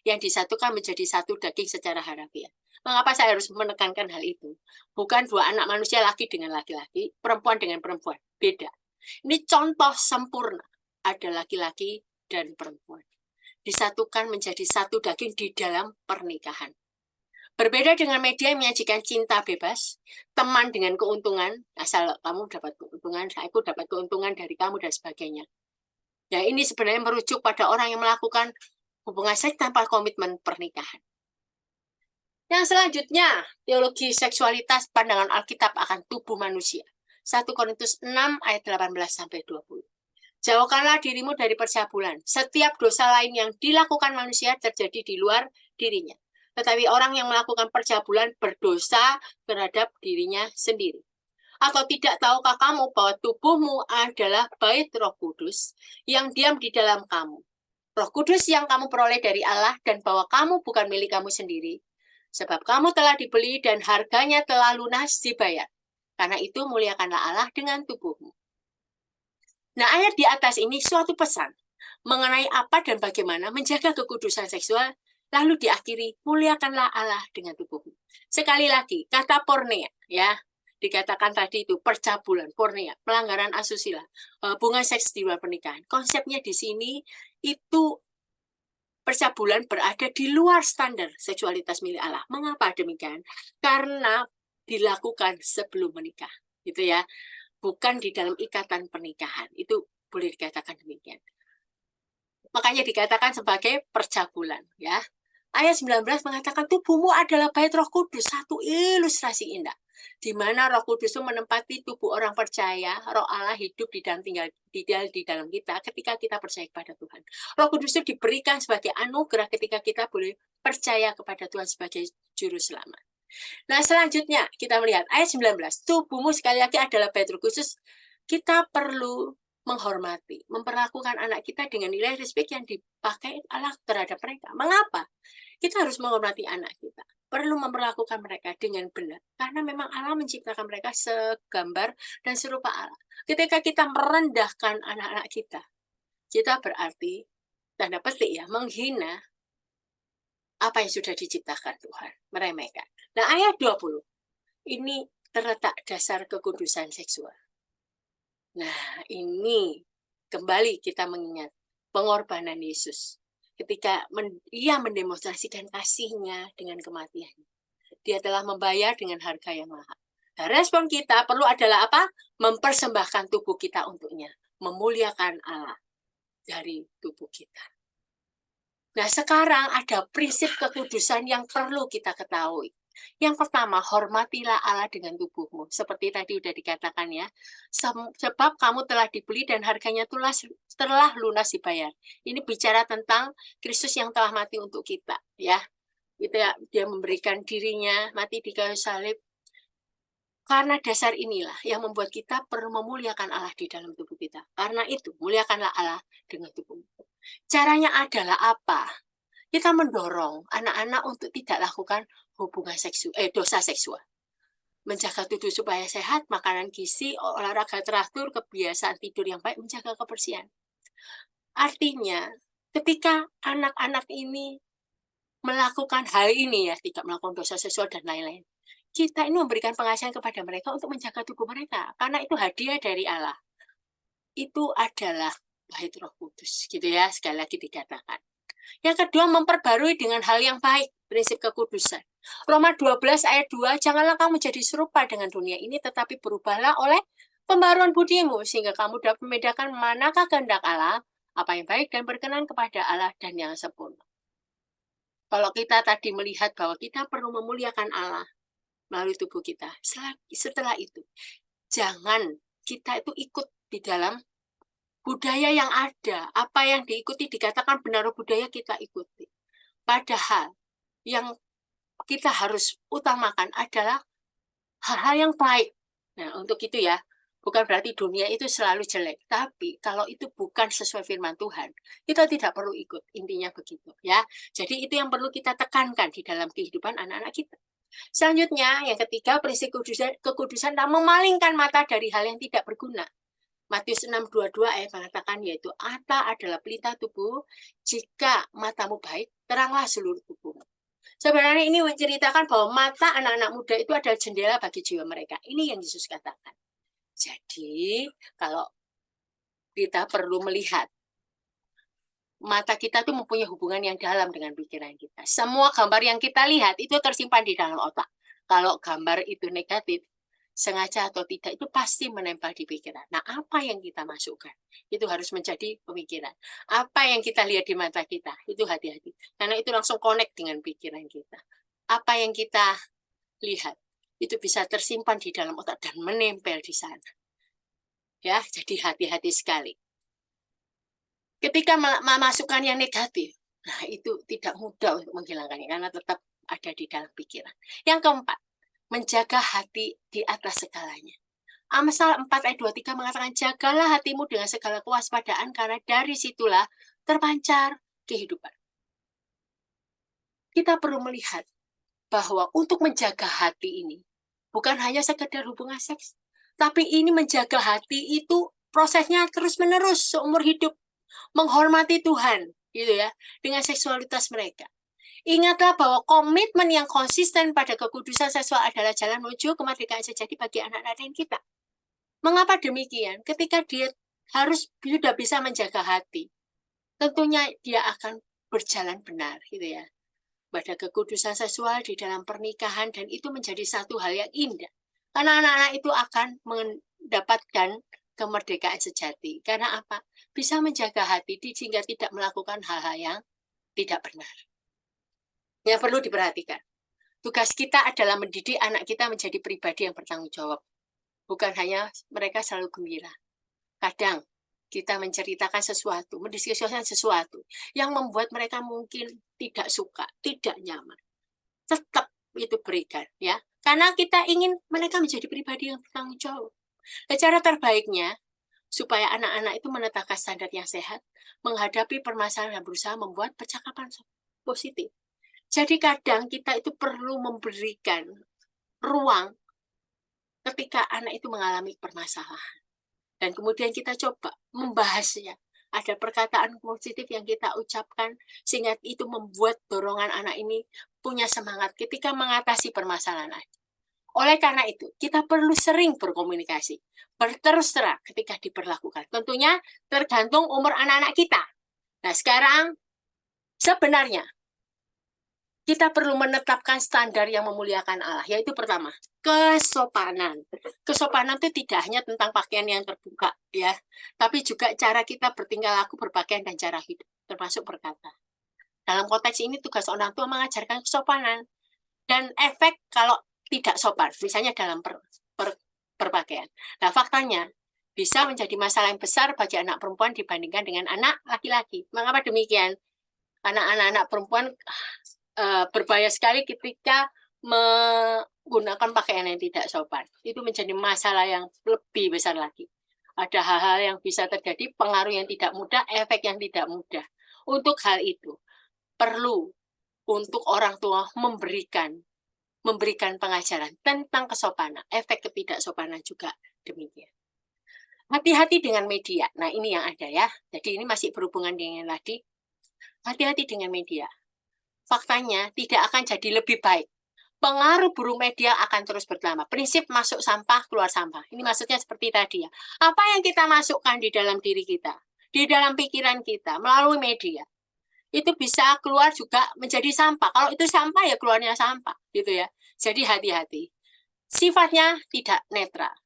yang disatukan menjadi satu daging secara harafiah. Mengapa saya harus menekankan hal itu? Bukan dua anak manusia laki dengan laki-laki, perempuan dengan perempuan. Beda. Ini contoh sempurna. Ada laki-laki dan perempuan. Disatukan menjadi satu daging di dalam pernikahan. Berbeda dengan media yang menyajikan cinta bebas, teman dengan keuntungan, asal kamu dapat keuntungan, aku dapat keuntungan dari kamu, dan sebagainya. Ya, ini sebenarnya merujuk pada orang yang melakukan hubungan seks tanpa komitmen pernikahan. Yang selanjutnya, teologi seksualitas pandangan Alkitab akan tubuh manusia. 1 Korintus 6 ayat 18-20. Jauhkanlah dirimu dari percabulan. Setiap dosa lain yang dilakukan manusia terjadi di luar dirinya. Tetapi orang yang melakukan percabulan berdosa terhadap dirinya sendiri. Atau tidak tahukah kamu bahwa tubuhmu adalah bait Roh Kudus yang diam di dalam kamu? Roh Kudus yang kamu peroleh dari Allah, dan bahwa kamu bukan milik kamu sendiri. Sebab kamu telah dibeli dan harganya telah lunas dibayar. Karena itu muliakanlah Allah dengan tubuhmu. Nah, ayat di atas ini suatu pesan mengenai apa dan bagaimana menjaga kekudusan seksual, lalu diakhiri, muliakanlah Allah dengan tubuhmu. Sekali lagi, kata pornea, ya, dikatakan tadi itu percabulan, pornea, pelanggaran asusila, hubungan seks di luar pernikahan. Konsepnya di sini itu percabulan berada di luar standar seksualitas milik Allah. Mengapa demikian? Karena dilakukan sebelum menikah, gitu ya. Bukan di dalam ikatan pernikahan. Itu boleh dikatakan demikian. Makanya dikatakan sebagai percabulan, ya. Ayat 19 mengatakan tubuhmu adalah bait Roh Kudus, satu ilustrasi indah. Di mana Roh Kudus itu menempati tubuh orang percaya, Roh Allah hidup di dalam kita ketika kita percaya kepada Tuhan. Roh Kudus itu diberikan sebagai anugerah ketika kita boleh percaya kepada Tuhan sebagai juru selamat. Nah, selanjutnya kita melihat ayat 19. Tubuhmu sekali lagi adalah bait Roh Kudus. Kita perlu menghormati, memperlakukan anak kita dengan nilai respek yang dipakai Allah terhadap mereka. Mengapa? Kita harus menghormati anak kita. Perlu memperlakukan mereka dengan benar. Karena memang Allah menciptakan mereka segambar dan serupa Allah. Ketika kita merendahkan anak-anak kita berarti, tanda petik ya, menghina apa yang sudah diciptakan Tuhan. Meremehkan. Nah, ayat 20. Ini terletak dasar kekudusan seksual. Nah, ini kembali kita mengingat pengorbanan Yesus. Ketika ia mendemonstrasikan kasihnya dengan kematiannya. Dia telah membayar dengan harga yang mahal. Nah, respon kita perlu adalah apa? Mempersembahkan tubuh kita untuknya. Memuliakan Allah dari tubuh kita. Nah, sekarang ada prinsip kekudusan yang perlu kita ketahui. Yang pertama, hormatilah Allah dengan tubuhmu. Seperti tadi sudah dikatakan ya. Sebab kamu telah dibeli dan harganya telah lunas dibayar. Ini bicara tentang Kristus yang telah mati untuk kita. Ya, itu ya, dia memberikan dirinya mati di kayu salib. Karena dasar inilah yang membuat kita perlu memuliakan Allah di dalam tubuh kita. Karena itu, muliakanlah Allah dengan tubuhmu. Caranya adalah apa? Kita mendorong anak-anak untuk tidak lakukan hubungan dosa seksual. Menjaga tubuh supaya sehat, makanan gizi, olahraga teratur, kebiasaan tidur yang baik, menjaga kebersihan. Artinya, ketika anak-anak ini melakukan hal ini ya, tidak melakukan dosa seksual dan lain-lain, kita ini memberikan pengasihan kepada mereka untuk menjaga tubuh mereka. Karena itu hadiah dari Allah. Itu adalah bait Roh Kudus, gitu ya, sekali lagi dikatakan. Yang kedua, memperbarui dengan hal yang baik, prinsip kekudusan. Roma 12 ayat 2, janganlah kamu menjadi serupa dengan dunia ini, tetapi berubahlah oleh pembaruan budimu, sehingga kamu dapat membedakan manakah kehendak Allah, apa yang baik dan berkenan kepada Allah dan yang sempurna. Kalau kita tadi melihat bahwa kita perlu memuliakan Allah melalui tubuh kita, setelah itu, jangan kita itu ikut di dalam budaya yang ada, apa yang diikuti dikatakan benar budaya kita ikuti. Padahal yang kita harus utamakan adalah hal-hal yang baik. Nah, untuk itu ya, bukan berarti dunia itu selalu jelek. Tapi kalau itu bukan sesuai firman Tuhan, kita tidak perlu ikut. Intinya begitu ya. Jadi itu yang perlu kita tekankan di dalam kehidupan anak-anak kita. Selanjutnya, yang ketiga, prinsip kekudusan tak memalingkan mata dari hal yang tidak berguna. Matius 6:22 ayat mengatakan yaitu mata adalah pelita tubuh, jika matamu baik, teranglah seluruh tubuhmu. Sebenarnya ini menceritakan bahwa mata anak-anak muda itu adalah jendela bagi jiwa mereka. Ini yang Yesus katakan. Jadi, kalau kita perlu melihat mata kita itu mempunyai hubungan yang dalam dengan pikiran kita. Semua gambar yang kita lihat itu tersimpan di dalam otak. Kalau gambar itu negatif, sengaja atau tidak, itu pasti menempel di pikiran. Nah, apa yang kita masukkan? Itu harus menjadi pemikiran. Apa yang kita lihat di mata kita? Itu hati-hati. Karena itu langsung connect dengan pikiran kita. Apa yang kita lihat, itu bisa tersimpan di dalam otak dan menempel di sana. Ya, jadi hati-hati sekali. Ketika memasukkan yang negatif, nah itu tidak mudah untuk menghilangkannya karena tetap ada di dalam pikiran. Yang keempat, menjaga hati di atas segalanya. Amsal 4 ayat 23 mengatakan, jagalah hatimu dengan segala kewaspadaan karena dari situlah terpancar kehidupan. Kita perlu melihat bahwa untuk menjaga hati ini bukan hanya sekedar hubungan seks, tapi ini menjaga hati itu prosesnya terus-menerus seumur hidup. Menghormati Tuhan, gitu ya, dengan seksualitas mereka. Ingatlah bahwa komitmen yang konsisten pada kekudusan seksual adalah jalan menuju kemerdekaan sejati bagi anak-anak dan kita. Mengapa demikian? Ketika dia sudah bisa menjaga hati, tentunya dia akan berjalan benar, gitu ya. Pada kekudusan seksual di dalam pernikahan, dan itu menjadi satu hal yang indah. Karena anak-anak itu akan mendapatkan kemerdekaan sejati. Karena apa? Bisa menjaga hati sehingga tidak melakukan hal-hal yang tidak benar. Yang perlu diperhatikan, tugas kita adalah mendidik anak kita menjadi pribadi yang bertanggung jawab. Bukan hanya mereka selalu gembira. Kadang kita menceritakan sesuatu, mendiskusikan sesuatu yang membuat mereka mungkin tidak suka, tidak nyaman. Tetap itu berikan, ya. Karena kita ingin mereka menjadi pribadi yang bertanggung jawab. Cara terbaiknya, supaya anak-anak itu menetapkan standar yang sehat, menghadapi permasalahan dan berusaha membuat percakapan positif. Jadi kadang kita itu perlu memberikan ruang ketika anak itu mengalami permasalahan. Dan kemudian kita coba membahasnya. Ada perkataan positif yang kita ucapkan, sehingga itu membuat dorongan anak ini punya semangat ketika mengatasi permasalahan. Oleh karena itu, kita perlu sering berkomunikasi, berterus terang ketika diperlakukan. Tentunya tergantung umur anak-anak kita. Nah, sekarang sebenarnya kita perlu menetapkan standar yang memuliakan Allah, yaitu pertama, kesopanan. Kesopanan itu tidak hanya tentang pakaian yang terbuka, ya, tapi juga cara kita bertingkah laku, berpakaian, dan cara hidup, termasuk berkata. Dalam konteks ini, tugas orang tua mengajarkan kesopanan. Dan efek kalau tidak sopan, misalnya dalam berpakaian. Nah, faktanya, bisa menjadi masalah yang besar bagi anak perempuan dibandingkan dengan anak laki-laki. Mengapa demikian? Karena anak-anak perempuan berbahaya sekali ketika menggunakan pakaian yang tidak sopan. Itu menjadi masalah yang lebih besar lagi. Ada hal-hal yang bisa terjadi, pengaruh yang tidak mudah, efek yang tidak mudah. Untuk hal itu, perlu untuk orang tua memberikan pengajaran tentang kesopanan, efek ketidaksopanan juga demikian. Hati-hati dengan media. Nah, ini yang ada ya. Jadi ini masih berhubungan dengan tadi. Hati-hati dengan media. Faktanya tidak akan jadi lebih baik. Pengaruh buruk media akan terus bertambah. Prinsip masuk sampah, keluar sampah. Ini maksudnya seperti tadi ya. Apa yang kita masukkan di dalam diri kita, di dalam pikiran kita, melalui media, itu bisa keluar juga menjadi sampah. Kalau itu sampah ya keluarnya sampah, gitu ya. Jadi hati-hati. Sifatnya tidak netral.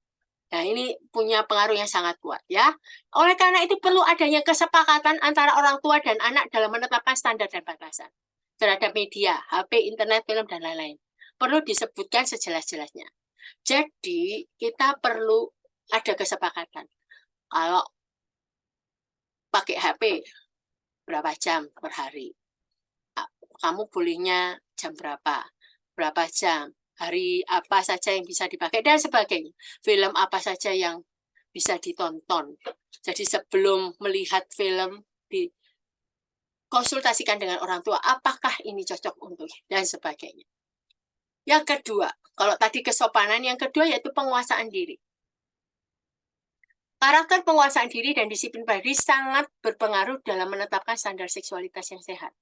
Nah, ini punya pengaruh yang sangat kuat ya. Oleh karena itu perlu adanya kesepakatan antara orang tua dan anak dalam menetapkan standar dan batasan terhadap media, HP, internet, film, dan lain-lain. Perlu disebutkan sejelas-jelasnya. Jadi, kita perlu ada kesepakatan. Kalau pakai HP, berapa jam per hari? Kamu bolehnya jam berapa? Berapa jam? Hari apa saja yang bisa dipakai, dan sebagainya. Film apa saja yang bisa ditonton. Jadi sebelum melihat film, dikonsultasikan dengan orang tua, apakah ini cocok untuk, dan sebagainya. Yang kedua, kalau tadi kesopanan, yang kedua yaitu penguasaan diri. Karakter penguasaan diri dan disiplin pribadi sangat berpengaruh dalam menetapkan standar seksualitas yang sehat.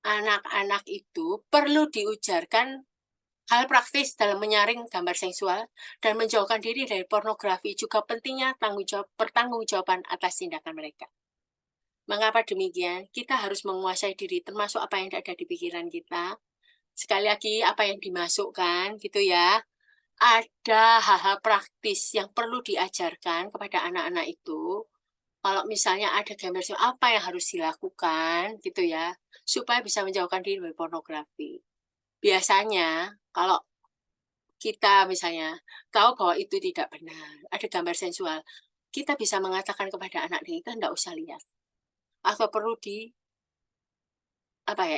Anak-anak itu perlu diujarkan hal praktis dalam menyaring gambar seksual dan menjauhkan diri dari pornografi. Juga pentingnya pertanggungjawaban atas tindakan mereka. Mengapa demikian? Kita harus menguasai diri, termasuk apa yang ada di pikiran kita. Sekali lagi, apa yang dimasukkan, gitu ya. Ada hal-hal praktis yang perlu diajarkan kepada anak-anak itu. Kalau misalnya ada gambar seksual, apa yang harus dilakukan, gitu ya, supaya bisa menjauhkan diri dari pornografi. Biasanya, kalau kita misalnya tahu bahwa itu tidak benar, ada gambar sensual, kita bisa mengatakan kepada anak kita, tidak usah lihat. Atau perlu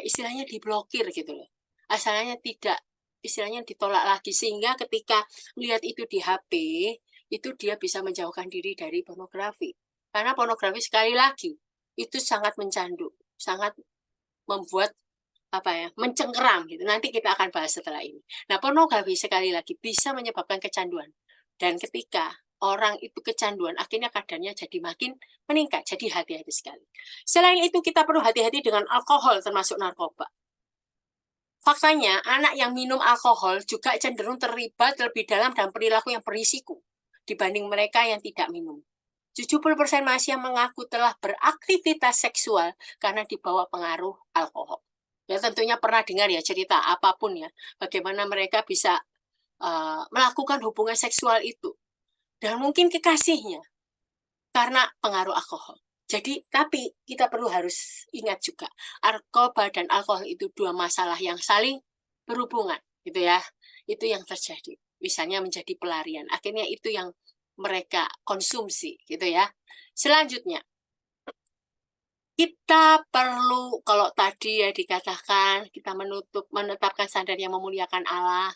istilahnya diblokir gitu loh. Asalnya tidak, istilahnya ditolak lagi, sehingga ketika melihat itu di HP, itu dia bisa menjauhkan diri dari pornografi. Karena pornografi sekali lagi, itu sangat mencandu, sangat membuat mencengkeram gitu. Nanti kita akan bahas setelah ini. Nah, pornografi sekali lagi bisa menyebabkan kecanduan. Dan ketika orang itu kecanduan, akhirnya kadarnya jadi makin meningkat. Jadi hati-hati sekali. Selain itu, kita perlu hati-hati dengan alkohol, termasuk narkoba. Faktanya, anak yang minum alkohol juga cenderung terlibat lebih dalam perilaku yang berisiko dibanding mereka yang tidak minum. 70% mahasiswa mengaku telah beraktivitas seksual karena dibawa pengaruh alkohol. Ya, tentunya pernah dengar ya cerita apapun ya, bagaimana mereka bisa melakukan hubungan seksual itu. Dan mungkin kekasihnya karena pengaruh alkohol. Jadi, tapi kita perlu harus ingat juga, narkoba dan alkohol itu dua masalah yang saling berhubungan, gitu ya. Itu yang terjadi. Misalnya menjadi pelarian. Akhirnya itu yang mereka konsumsi, gitu ya. Selanjutnya, kita perlu, kalau tadi ya dikatakan, kita menetapkan standar yang memuliakan Allah,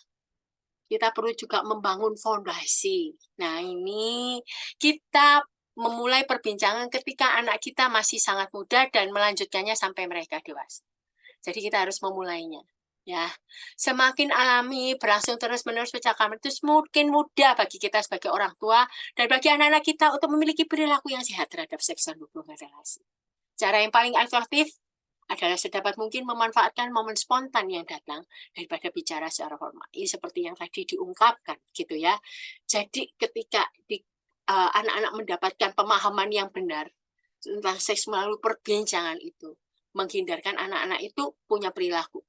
kita perlu juga membangun fondasi. Nah, ini kita memulai perbincangan ketika anak kita masih sangat muda dan melanjutkannya sampai mereka dewasa. Jadi kita harus memulainya. Ya, semakin alami, berlangsung terus-menerus percakapan itu semakin mudah bagi kita sebagai orang tua dan bagi anak-anak kita untuk memiliki perilaku yang sehat terhadap seks dan hubungan relasi. Cara yang paling efektif adalah sedapat mungkin memanfaatkan momen spontan yang datang daripada bicara secara formal. Ini seperti yang tadi diungkapkan, gitu ya. Jadi ketika anak-anak mendapatkan pemahaman yang benar tentang seks melalui perbincangan itu, menghindarkan anak-anak itu punya perilaku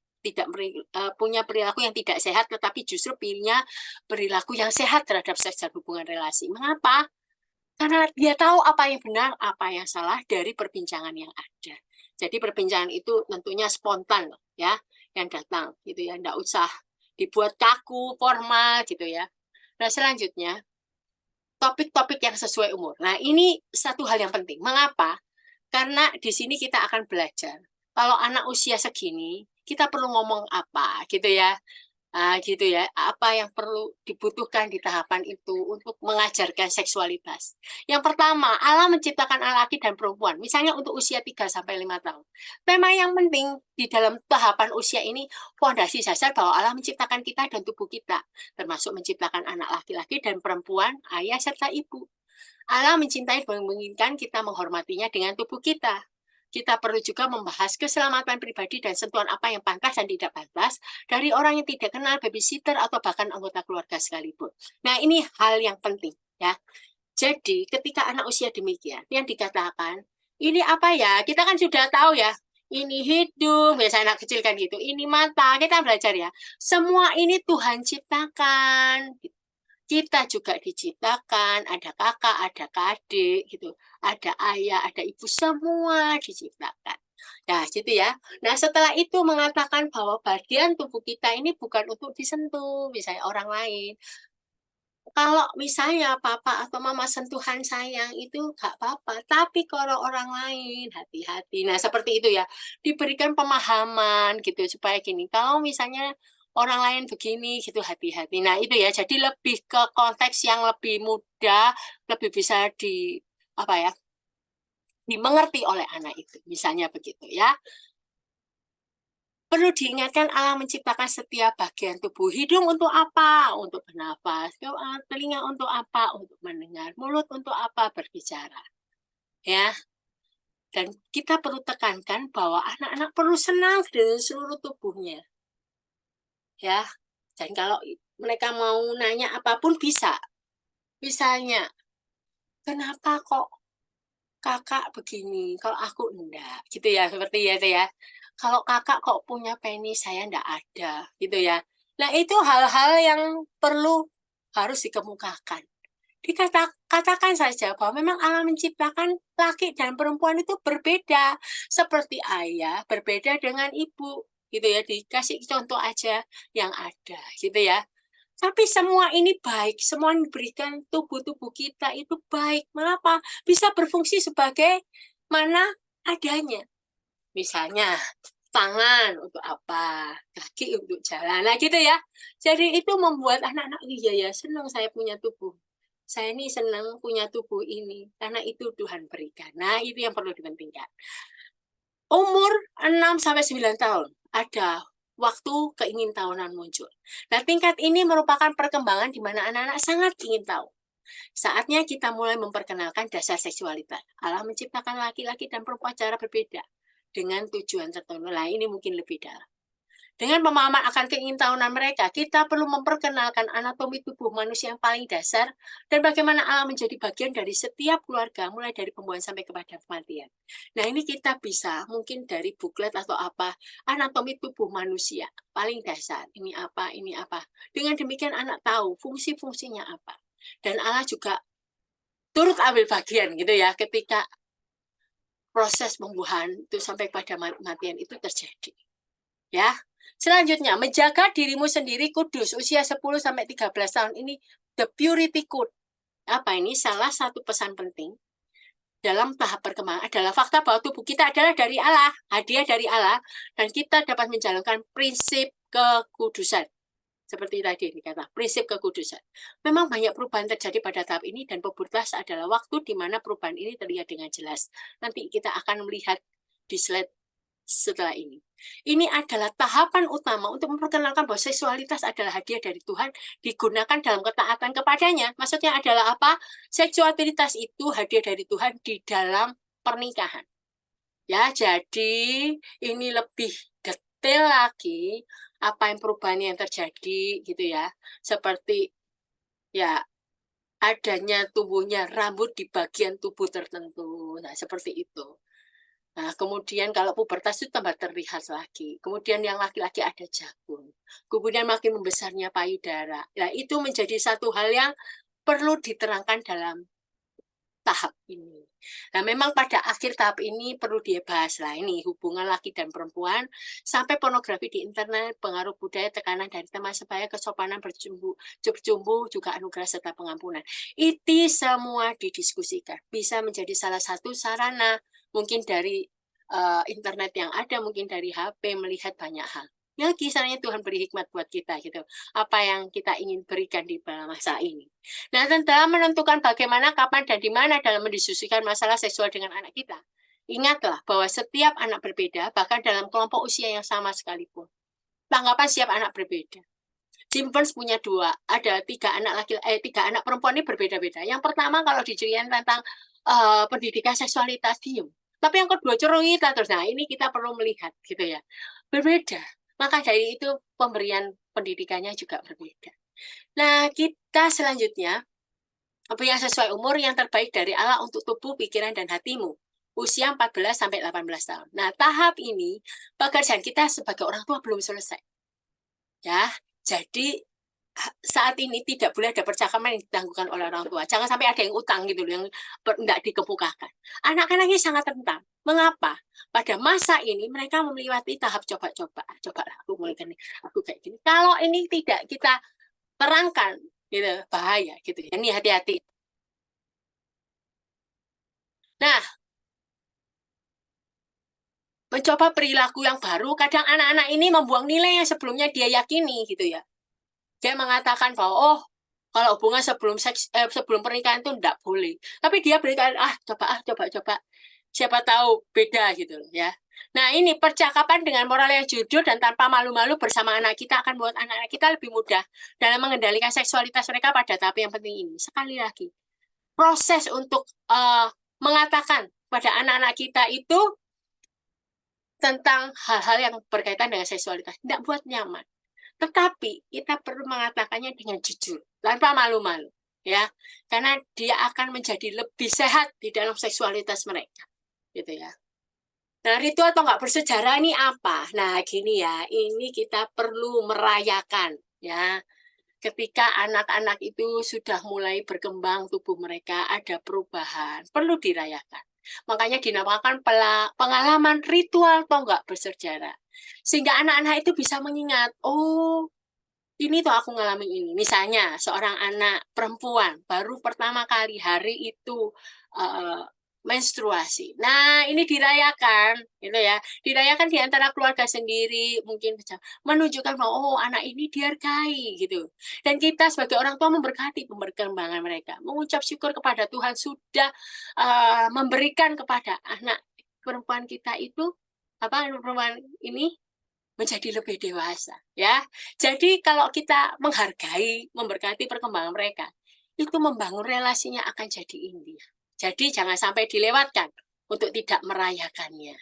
punya perilaku yang tidak sehat, tetapi justru pilihnya perilaku yang sehat terhadap seks dan hubungan relasi. Mengapa? Karena dia tahu apa yang benar, apa yang salah dari perbincangan yang ada. Jadi perbincangan itu tentunya spontan ya, yang datang gitu ya, enggak usah dibuat kaku, formal gitu ya. Nah, selanjutnya topik-topik yang sesuai umur. Nah, ini satu hal yang penting. Mengapa? Karena di sini kita akan belajar. Kalau anak usia segini, kita perlu ngomong apa gitu ya. Gitu ya, apa yang perlu dibutuhkan di tahapan itu untuk mengajarkan seksualitas. Yang pertama, Allah menciptakan laki dan perempuan, misalnya untuk usia 3-5 tahun. Tema yang penting di dalam tahapan usia ini, fondasi dasar bahwa Allah menciptakan kita dan tubuh kita, termasuk menciptakan anak laki-laki dan perempuan, ayah serta ibu. Allah mencintai dan menginginkan kita menghormatinya dengan tubuh kita. Kita perlu juga membahas keselamatan pribadi dan sentuhan apa yang pantas dan tidak pantas dari orang yang tidak kenal, babysitter, atau bahkan anggota keluarga sekalipun. Nah, ini hal yang penting ya. Jadi, ketika anak usia demikian, yang dikatakan, ini apa ya? Kita kan sudah tahu ya, ini hidung, biasa anak kecil kan gitu, ini mata, kita belajar ya. Semua ini Tuhan ciptakan. Kita juga diciptakan, ada kakak, ada adik, gitu, ada ayah, ada ibu, semua diciptakan. Nah, gitu ya. Nah, setelah itu mengatakan bahwa bagian tubuh kita ini bukan untuk disentuh, misalnya orang lain. Kalau misalnya papa atau mama sentuhan sayang itu nggak apa-apa, tapi kalau orang lain hati-hati. Nah, seperti itu ya. Diberikan pemahaman gitu supaya gini, kalau misalnya orang lain begini gitu hati-hati. Nah, itu ya. Jadi lebih ke konteks yang lebih mudah, lebih bisa apa ya? Dimengerti oleh anak itu. Misalnya begitu ya. Perlu diingatkan Allah menciptakan setiap bagian tubuh. Hidung untuk apa? Untuk bernafas. Telinga untuk apa? Untuk mendengar. Mulut untuk apa? Berbicara. Ya. Dan kita perlu tekankan bahwa anak-anak perlu senang dengan seluruh tubuhnya. Ya. Dan kalau mereka mau nanya apapun bisa. Misalnya, kenapa kok kakak begini? Kalau aku enggak. Gitu ya, seperti itu ya. Kalau kakak kok punya penis, saya enggak ada. Gitu ya. Nah, itu hal-hal yang perlu harus dikemukakan. Katakan saja bahwa memang Allah menciptakan laki dan perempuan itu berbeda. Seperti ayah berbeda dengan ibu. Gitu ya, dikasih contoh aja yang ada. Gitu ya. Tapi semua ini baik, semua yang diberikan tubuh-tubuh kita itu baik. Mengapa? Bisa berfungsi sebagai mana adanya. Misalnya, tangan untuk apa, kaki untuk jalan, nah gitu ya. Jadi itu membuat anak-anak, iya ya, senang saya punya tubuh. Saya ini senang punya tubuh ini, karena itu Tuhan berikan. Nah, itu yang perlu dipentingkan. Umur 6-9 tahun, ada waktu keingintahuan muncul. Nah, tingkat ini merupakan perkembangan di mana anak-anak sangat ingin tahu. Saatnya kita mulai memperkenalkan dasar seksualitas. Allah menciptakan laki-laki dan perempuan secara berbeda dengan tujuan tertentu. Nah, ini mungkin lebih dalam. Dengan pemahaman akan keingintahuan mereka, kita perlu memperkenalkan anatomi tubuh manusia yang paling dasar dan bagaimana Allah menjadi bagian dari setiap keluarga, mulai dari pembuahan sampai kepada kematian. Nah, ini kita bisa mungkin dari buklet atau apa, anatomi tubuh manusia paling dasar. Ini apa, ini apa. Dengan demikian anak tahu fungsi-fungsinya apa. Dan Allah juga turut ambil bagian gitu ya ketika proses pembuahan itu sampai pada kematian itu terjadi. Ya. Selanjutnya, menjaga dirimu sendiri kudus usia 10-13 tahun ini the purity code. Apa ini? Salah satu pesan penting dalam tahap perkembangan adalah fakta bahwa tubuh kita adalah dari Allah, hadiah dari Allah, dan kita dapat menjalankan prinsip kekudusan. Seperti tadi dikata, prinsip kekudusan. Memang banyak perubahan terjadi pada tahap ini dan pubertas adalah waktu di mana perubahan ini terlihat dengan jelas. Nanti kita akan melihat di slide setelah ini. Ini adalah tahapan utama untuk memperkenalkan bahwa seksualitas adalah hadiah dari Tuhan, digunakan dalam ketaatan kepadanya. Maksudnya adalah apa? Seksualitas itu hadiah dari Tuhan di dalam pernikahan. Ya, jadi ini lebih detail lagi apa yang perubahan yang terjadi gitu ya. Seperti ya adanya tumbuhnya rambut di bagian tubuh tertentu. Nah, seperti itu. Nah, kemudian kalau pubertas itu tambah terlihat lagi. Kemudian yang laki-laki ada jagung. Kemudian makin membesarnya payudara. Nah, itu menjadi satu hal yang perlu diterangkan dalam tahap ini. Nah, memang pada akhir tahap ini perlu dibahas lah ini hubungan laki dan perempuan sampai pornografi di internet, pengaruh budaya, tekanan dari teman sebaya, kesopanan bercumbu, juga anugerah serta pengampunan. Itu semua didiskusikan. Bisa menjadi salah satu sarana mungkin dari internet yang ada, mungkin dari HP melihat banyak hal. Ya, kisahnya Tuhan beri hikmat buat kita gitu. Apa yang kita ingin berikan di masa ini. Nah, tentang menentukan bagaimana, kapan, dan di mana dalam mendiskusikan masalah seksual dengan anak kita. Ingatlah bahwa setiap anak berbeda, bahkan dalam kelompok usia yang sama sekalipun. Tanggapan setiap anak berbeda. Simpsons punya ada tiga anak perempuan ini berbeda-beda. Yang pertama kalau diceritain tentang pendidikan seksualitas diem. Tapi yang kedua cerita terus. Nah, ini kita perlu melihat gitu ya. Berbeda. Maka dari itu pemberian pendidikannya juga berbeda. Nah, kita selanjutnya yang sesuai umur yang terbaik dari Allah untuk tubuh, pikiran, dan hatimu. Usia 14 sampai 18 tahun. Nah, tahap ini pekerjaan kita sebagai orang tua belum selesai. Ya, jadi saat ini tidak boleh ada percakapan yang ditangguhkan oleh orang tua. Jangan sampai ada yang utang gitu loh, yang tidak dikemukakan. Anak-anak ini sangat rentan. Mengapa? Pada masa ini mereka melewati tahap coba-coba. Coba aku mulai gini, aku kayak gini. Kalau ini tidak kita terangkan, gitu, bahaya gitu. Ini hati-hati. Nah, mencoba perilaku yang baru, kadang anak-anak ini membuang nilai yang sebelumnya dia yakini gitu ya. Dia mengatakan bahwa oh kalau hubungan sebelum pernikahan itu enggak boleh. Tapi dia berikan coba. Siapa tahu beda gitu loh ya. Nah, ini percakapan dengan moral yang jujur dan tanpa malu-malu bersama anak kita akan buat anak-anak kita lebih mudah dalam mengendalikan seksualitas mereka pada tahap yang penting ini. Sekali lagi, proses untuk mengatakan pada anak-anak kita itu tentang hal-hal yang berkaitan dengan seksualitas tidak buat nyaman. Tetapi kita perlu mengatakannya dengan jujur, tanpa malu-malu, ya, karena dia akan menjadi lebih sehat di dalam seksualitas mereka, gitu ya. Nah, ritual atau nggak bersejarah ini apa? Nah, gini ya, ini kita perlu merayakan, ya. Ketika anak-anak itu sudah mulai berkembang tubuh mereka, ada perubahan, perlu dirayakan. Makanya dinamakan pengalaman ritual tonggak bersejarah. Sehingga anak-anak itu bisa mengingat, oh ini tuh aku ngalamin ini. Misalnya seorang anak perempuan baru pertama kali hari itu uh, menstruasi. Nah, ini dirayakan, gitu ya. Dirayakan di antara keluarga sendiri, mungkin menunjukkan bahwa oh anak ini dihargai gitu. Dan kita sebagai orang tua memberkati perkembangan mereka, mengucap syukur kepada Tuhan sudah memberikan kepada anak perempuan kita itu apa perempuan ini menjadi lebih dewasa ya. Jadi kalau kita menghargai, memberkati perkembangan mereka, itu membangun relasinya akan jadi indah. Jadi jangan sampai dilewatkan untuk tidak merayakannya.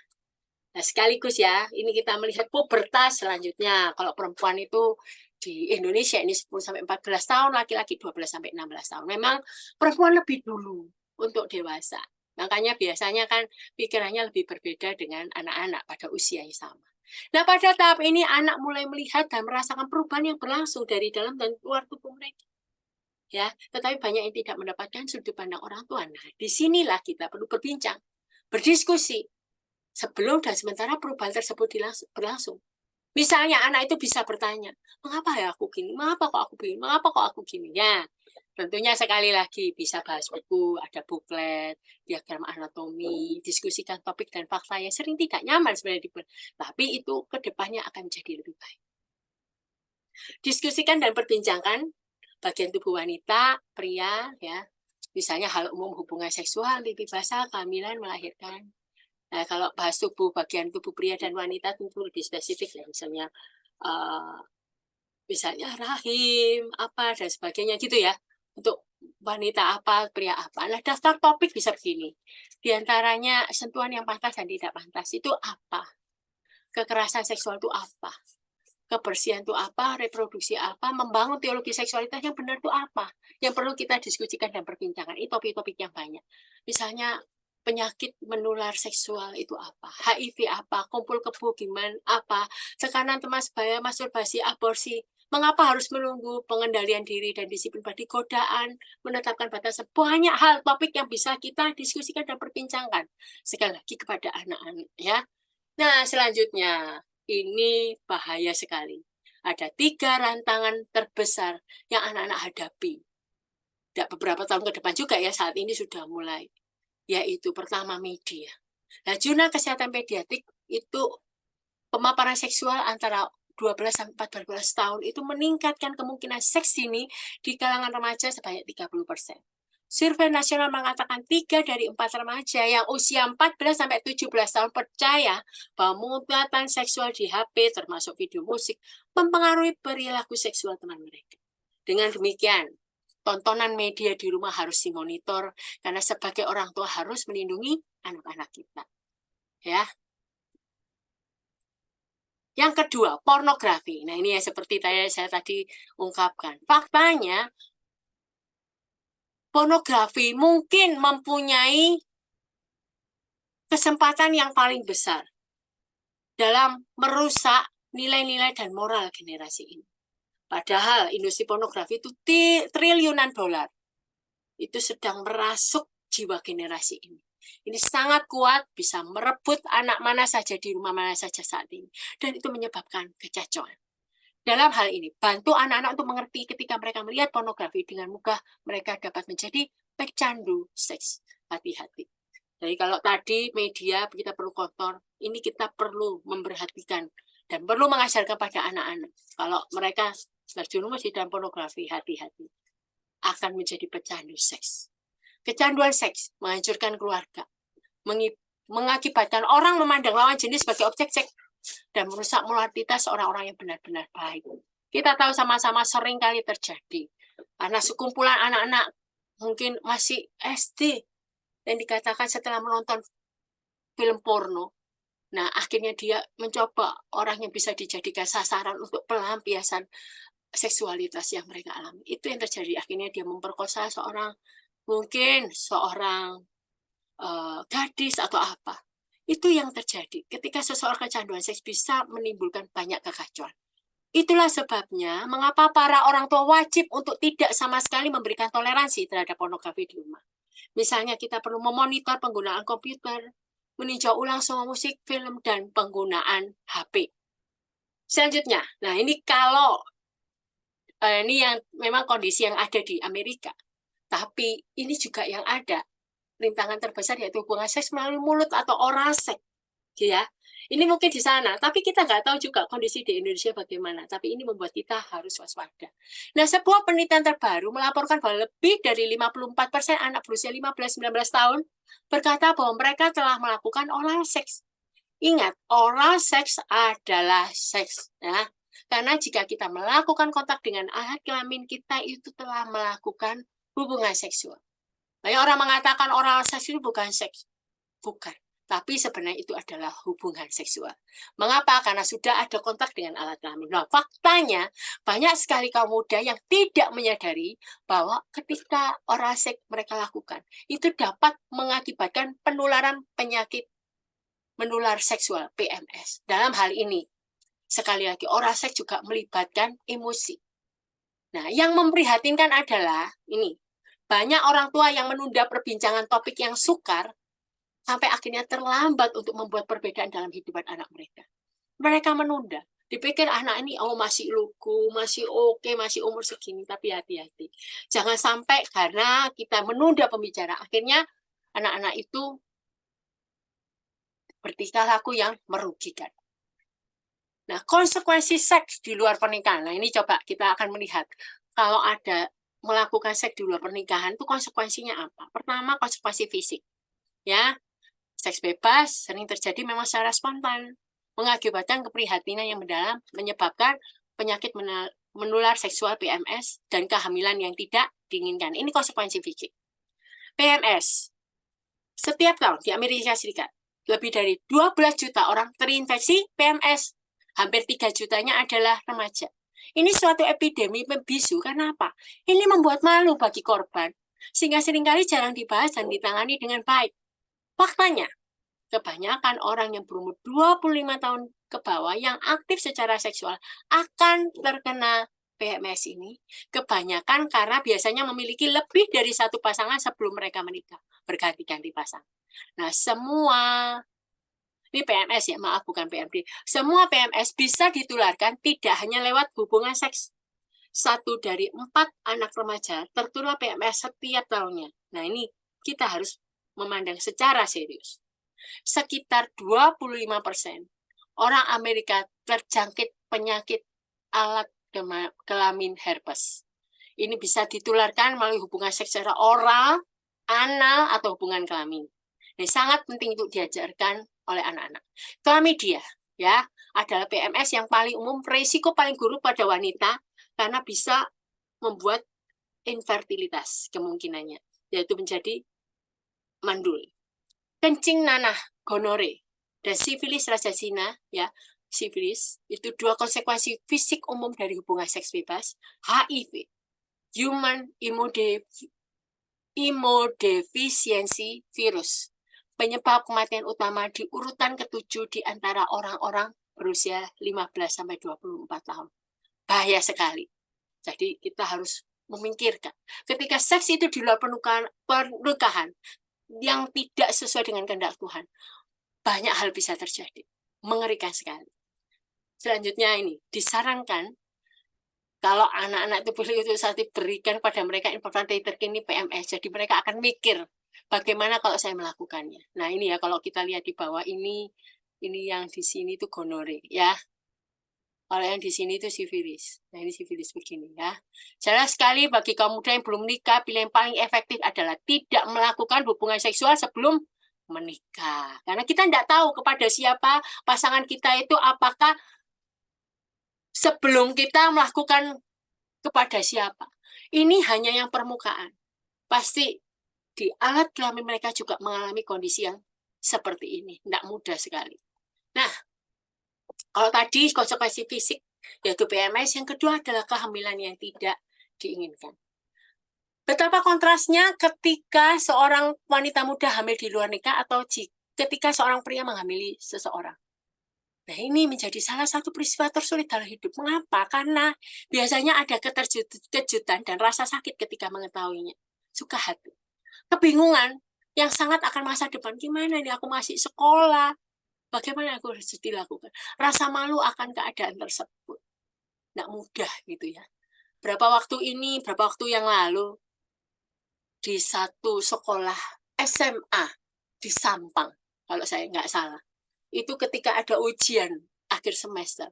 Nah, sekaligus ya, ini kita melihat pubertas selanjutnya. Kalau perempuan itu di Indonesia ini 10 sampai 14 tahun, laki-laki 12 sampai 16 tahun. Memang perempuan lebih dulu untuk dewasa. Makanya biasanya kan pikirannya lebih berbeda dengan anak-anak pada usia yang sama. Nah, pada tahap ini anak mulai melihat dan merasakan perubahan yang berlangsung dari dalam dan luar tubuh mereka. Ya, tetapi banyak yang tidak mendapatkan sudut pandang orang tua. Nah, disinilah kita perlu berbincang, berdiskusi, sebelum dan sementara perubahan tersebut berlangsung. Misalnya anak itu bisa bertanya, mengapa ya aku gini? Mengapa kok aku gini? Mengapa kok aku gini? Ya, tentunya sekali lagi bisa bahas buku, ada buklet, diagram anatomi, diskusikan topik dan fakta yang sering tidak nyaman sebenarnya, tapi itu kedepannya akan jadi lebih baik. Diskusikan dan perbincangkan bagian tubuh wanita, pria, ya, misalnya hal umum hubungan seksual, mimpi basah, kehamilan, melahirkan. Nah, kalau bahas bagian tubuh pria dan wanita tentu lebih spesifik ya, misalnya rahim, apa dan sebagainya gitu ya, untuk wanita apa, pria apa. Nah, daftar topik bisa begini. Di antaranya sentuhan yang pantas dan tidak pantas itu apa? Kekerasan seksual itu apa? Kebersihan itu apa? Reproduksi apa? Membangun teologi seksualitas yang benar itu apa? Yang perlu kita diskusikan dan perbincangkan. Ini topik-topik yang banyak. Misalnya penyakit menular seksual itu apa? HIV apa? Kumpul kebo gimana? Apa? Tekanan teman sebaya, masturbasi, aborsi. Mengapa harus menunggu pengendalian diri dan disiplin bagi godaan, menetapkan batasan? Banyak hal topik yang bisa kita diskusikan dan perbincangkan. Sekali lagi kepada anak-anak ya. Nah, selanjutnya ini bahaya sekali. Ada 3 rantangan terbesar yang anak-anak hadapi. Dan beberapa tahun ke depan juga ya, saat ini sudah mulai. Yaitu pertama media. Nah, jurnal kesehatan pediatrik itu pemaparan seksual antara 12 sampai 14 tahun itu meningkatkan kemungkinan seks dini di kalangan remaja sebanyak 30%. Survei nasional mengatakan 3 dari 4 remaja yang usia 14 sampai 17 tahun percaya bahwa muatan seksual di HP termasuk video musik mempengaruhi perilaku seksual teman mereka. Dengan demikian, tontonan media di rumah harus dimonitor karena sebagai orang tua harus melindungi anak-anak kita. Ya. Yang kedua, pornografi. Nah, ini ya seperti saya tadi ungkapkan. Faktanya, pornografi mungkin mempunyai kesempatan yang paling besar dalam merusak nilai-nilai dan moral generasi ini. Padahal industri pornografi itu triliunan dolar. Itu sedang merasuk jiwa generasi ini. Ini sangat kuat, bisa merebut anak mana saja di rumah mana saja saat ini. Dan itu menyebabkan kekacauan. Dalam hal ini, bantu anak-anak untuk mengerti ketika mereka melihat pornografi dengan mudah, mereka dapat menjadi pecandu seks. Hati-hati. Jadi kalau tadi media kita perlu kontrol, ini kita perlu memperhatikan dan perlu mengajarkan pada anak-anak. Kalau mereka terjerumus di dalam pornografi, hati-hati. Akan menjadi pecandu seks. Kecanduan seks menghancurkan keluarga, mengakibatkan orang memandang lawan jenis sebagai objek seks, dan merusak moralitas orang-orang yang benar-benar baik. Kita tahu sama-sama sering kali terjadi. Karena sekumpulan anak-anak mungkin masih SD, yang dikatakan setelah menonton film porno, nah akhirnya dia mencoba orang yang bisa dijadikan sasaran untuk pelampiasan seksualitas yang mereka alami. Itu yang terjadi. Akhirnya dia memperkosa mungkin seorang gadis atau apa. Itu yang terjadi. Ketika seseorang kecanduan seks bisa menimbulkan banyak kekacauan. Itulah sebabnya mengapa para orang tua wajib untuk tidak sama sekali memberikan toleransi terhadap pornografi di rumah. Misalnya kita perlu memonitor penggunaan komputer, meninjau ulang semua musik, film, dan penggunaan HP. Selanjutnya, nah ini kalau ini yang memang kondisi yang ada di Amerika. Tapi ini juga yang ada rintangan terbesar yaitu hubungan seks melalui mulut atau oral seks, ya. Ini mungkin di sana, tapi kita nggak tahu juga kondisi di Indonesia bagaimana. Tapi ini membuat kita harus waspada. Nah, sebuah penelitian terbaru melaporkan bahwa lebih dari 54% anak berusia 15-19 tahun berkata bahwa mereka telah melakukan oral seks. Ingat, oral seks adalah seks, ya. Karena jika kita melakukan kontak dengan alat kelamin, kita itu telah melakukan hubungan seksual. Banyak orang mengatakan oral seks itu bukan seks. Bukan. Tapi sebenarnya itu adalah hubungan seksual. Mengapa? Karena sudah ada kontak dengan alat kelamin. Nah, faktanya banyak sekali kaum muda yang tidak menyadari bahwa ketika oral seks mereka lakukan, itu dapat mengakibatkan penularan penyakit menular seksual, PMS. Dalam hal ini, sekali lagi, oral seks juga melibatkan emosi. Nah, yang memprihatinkan adalah ini, banyak orang tua yang menunda perbincangan topik yang sukar sampai akhirnya terlambat untuk membuat perbedaan dalam kehidupan anak mereka. Mereka menunda. Dipikir anak ini, oh masih lugu, masih oke, masih umur segini, tapi hati-hati. Jangan sampai karena kita menunda pembicaraan, akhirnya anak-anak itu bertingkah laku yang merugikan. Nah, konsekuensi seks di luar pernikahan. Nah, ini coba kita akan melihat. Kalau ada melakukan seks di luar pernikahan, itu konsekuensinya apa? Pertama, konsekuensi fisik. Ya, seks bebas sering terjadi memang secara spontan, mengakibatkan keprihatinan yang mendalam, menyebabkan penyakit menular seksual PMS dan kehamilan yang tidak diinginkan. Ini konsekuensi fisik. PMS. Setiap tahun di Amerika Serikat, lebih dari 12 juta orang terinfeksi PMS. Hampir 3 jutanya adalah remaja. Ini suatu epidemi membisu, karena apa? Ini membuat malu bagi korban, sehingga seringkali jarang dibahas dan ditangani dengan baik. Faktanya, kebanyakan orang yang berumur 25 tahun ke bawah yang aktif secara seksual akan terkena PMS ini. Kebanyakan karena biasanya memiliki lebih dari satu pasangan sebelum mereka menikah. Berganti-ganti pasangan. Nah, ini PMS ya, maaf bukan PMD. Semua PMS bisa ditularkan tidak hanya lewat hubungan seks. 1 dari 4 anak remaja tertular PMS setiap tahunnya. Nah, ini kita harus memandang secara serius. Sekitar 25% orang Amerika terjangkit penyakit alat kelamin herpes. Ini bisa ditularkan melalui hubungan seks secara oral, anal, atau hubungan kelamin. Ini sangat penting untuk diajarkan oleh anak-anak. Klamidia ya adalah PMS yang paling umum, risiko paling buruk pada wanita karena bisa membuat infertilitas kemungkinannya, yaitu menjadi mandul. Kencing nanah, gonore, dan sifilis raja zina ya. Sifilis itu 2 konsekuensi fisik umum dari hubungan seks bebas. HIV, human immunodeficiency virus, penyebab kematian utama di urutan ke-7 di antara orang-orang berusia 15-24 tahun. Bahaya sekali. Jadi kita harus memikirkan. Ketika seks itu di luar pernikahan yang tidak sesuai dengan kehendak Tuhan, banyak hal bisa terjadi. Mengerikan sekali. Selanjutnya ini, disarankan kalau anak-anak itu boleh untuk saat diberikan pada mereka informasi terkini PMS, jadi mereka akan mikir, bagaimana kalau saya melakukannya. Nah ini ya, kalau kita lihat di bawah ini yang di sini itu gonore ya. Kalau yang di sini itu sifilis. Nah ini sifilis begini ya. Jelas sekali bagi kaum muda yang belum menikah, pilihan paling efektif adalah tidak melakukan hubungan seksual sebelum menikah. Karena kita tidak tahu kepada siapa pasangan kita itu, apakah sebelum kita melakukan kepada siapa. Ini hanya yang permukaan. Pasti di alat kelamin mereka juga mengalami kondisi yang seperti ini. Tidak mudah sekali. Nah, kalau tadi konsekuensi fisik, yaitu PMS, yang kedua adalah kehamilan yang tidak diinginkan. Betapa kontrasnya ketika seorang wanita muda hamil di luar nikah atau ketika seorang pria menghamili seseorang. Nah, ini menjadi salah satu peristiwa tersulit dalam hidup. Mengapa? Karena biasanya ada kejutan dan rasa sakit ketika mengetahuinya. Suka hati. Kebingungan yang sangat akan masa depan. Gimana ini aku masih sekolah? Bagaimana aku harus dilakukan? Rasa malu akan keadaan tersebut. Nggak mudah gitu ya. Berapa waktu yang lalu, di satu sekolah SMA di Sampang, kalau saya nggak salah. Itu ketika ada ujian akhir semester.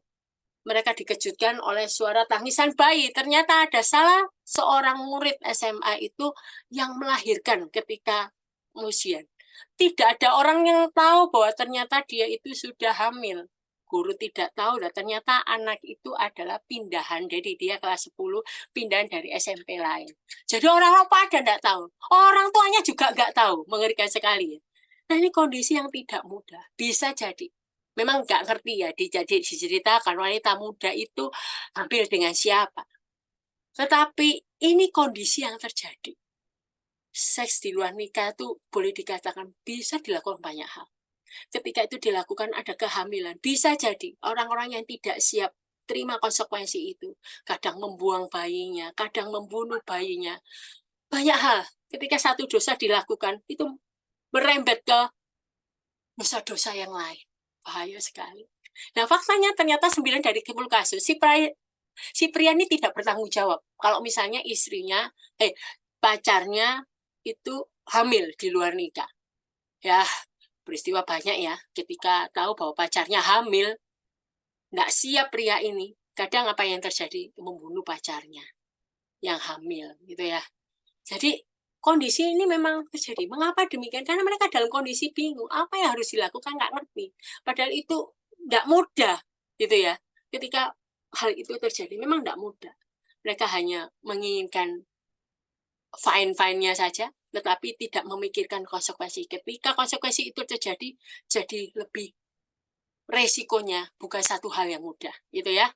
Mereka dikejutkan oleh suara tangisan bayi. Ternyata ada salah seorang murid SMA itu yang melahirkan ketika ujian. Tidak ada orang yang tahu bahwa ternyata dia itu sudah hamil. Guru tidak tahu, dan ternyata anak itu adalah pindahan. Jadi dia kelas 10, pindahan dari SMP lain. Jadi orang-orang pada tidak tahu. Orang tuanya juga nggak tahu. Mengerikan sekali ya. Nah ini kondisi yang tidak mudah. Bisa jadi. Memang nggak ngerti ya, diceritakan wanita muda itu hamil dengan siapa. Tetapi ini kondisi yang terjadi. Seks di luar nikah itu boleh dikatakan bisa dilakukan banyak hal. Ketika itu dilakukan ada kehamilan, bisa jadi orang-orang yang tidak siap terima konsekuensi itu. Kadang membuang bayinya, kadang membunuh bayinya. Banyak hal. Ketika satu dosa dilakukan, itu merembet ke dosa-dosa yang lain. Bahaya sekali. Nah, faktanya ternyata 9 dari 10 kasus, si pria ini tidak bertanggung jawab. Kalau misalnya pacarnya itu hamil di luar nikah. Ya, peristiwa banyak ya. Ketika tahu bahwa pacarnya hamil, nggak siap pria ini. Kadang apa yang terjadi? Membunuh pacarnya yang hamil, gitu ya. Jadi, kondisi ini memang terjadi. Mengapa demikian? Karena mereka dalam kondisi bingung. Apa yang harus dilakukan? Nggak ngerti. Padahal itu nggak mudah, gitu ya. Ketika hal itu terjadi, memang nggak mudah. Mereka hanya menginginkan fine-fine-nya saja, tetapi tidak memikirkan konsekuensi. Ketika konsekuensi itu terjadi, jadi lebih resikonya bukan satu hal yang mudah, gitu ya.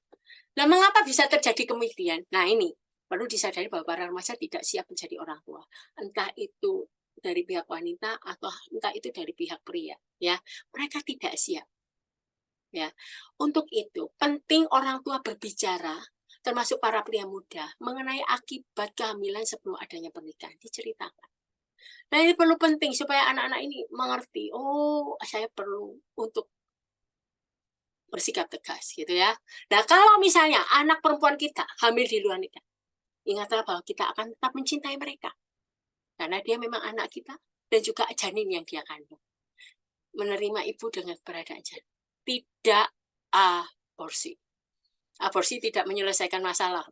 Nah, mengapa bisa terjadi kemudian? Nah, ini perlu disadari bahwa para remaja tidak siap menjadi orang tua. Entah itu dari pihak wanita atau entah itu dari pihak pria, ya. Mereka tidak siap. Ya. Untuk itu, penting orang tua berbicara, termasuk para pria muda, mengenai akibat kehamilan sebelum adanya pernikahan, diceritakan. Nah, ini perlu penting supaya anak-anak ini mengerti, oh, saya perlu untuk bersikap tegas, gitu ya. Nah, kalau misalnya anak perempuan kita hamil di luar nikah, ingatlah bahwa kita akan tetap mencintai mereka. Karena dia memang anak kita dan juga janin yang dia kandung. Menerima ibu dengan keberadaan janin. Tidak aborsi. Aborsi tidak menyelesaikan masalah.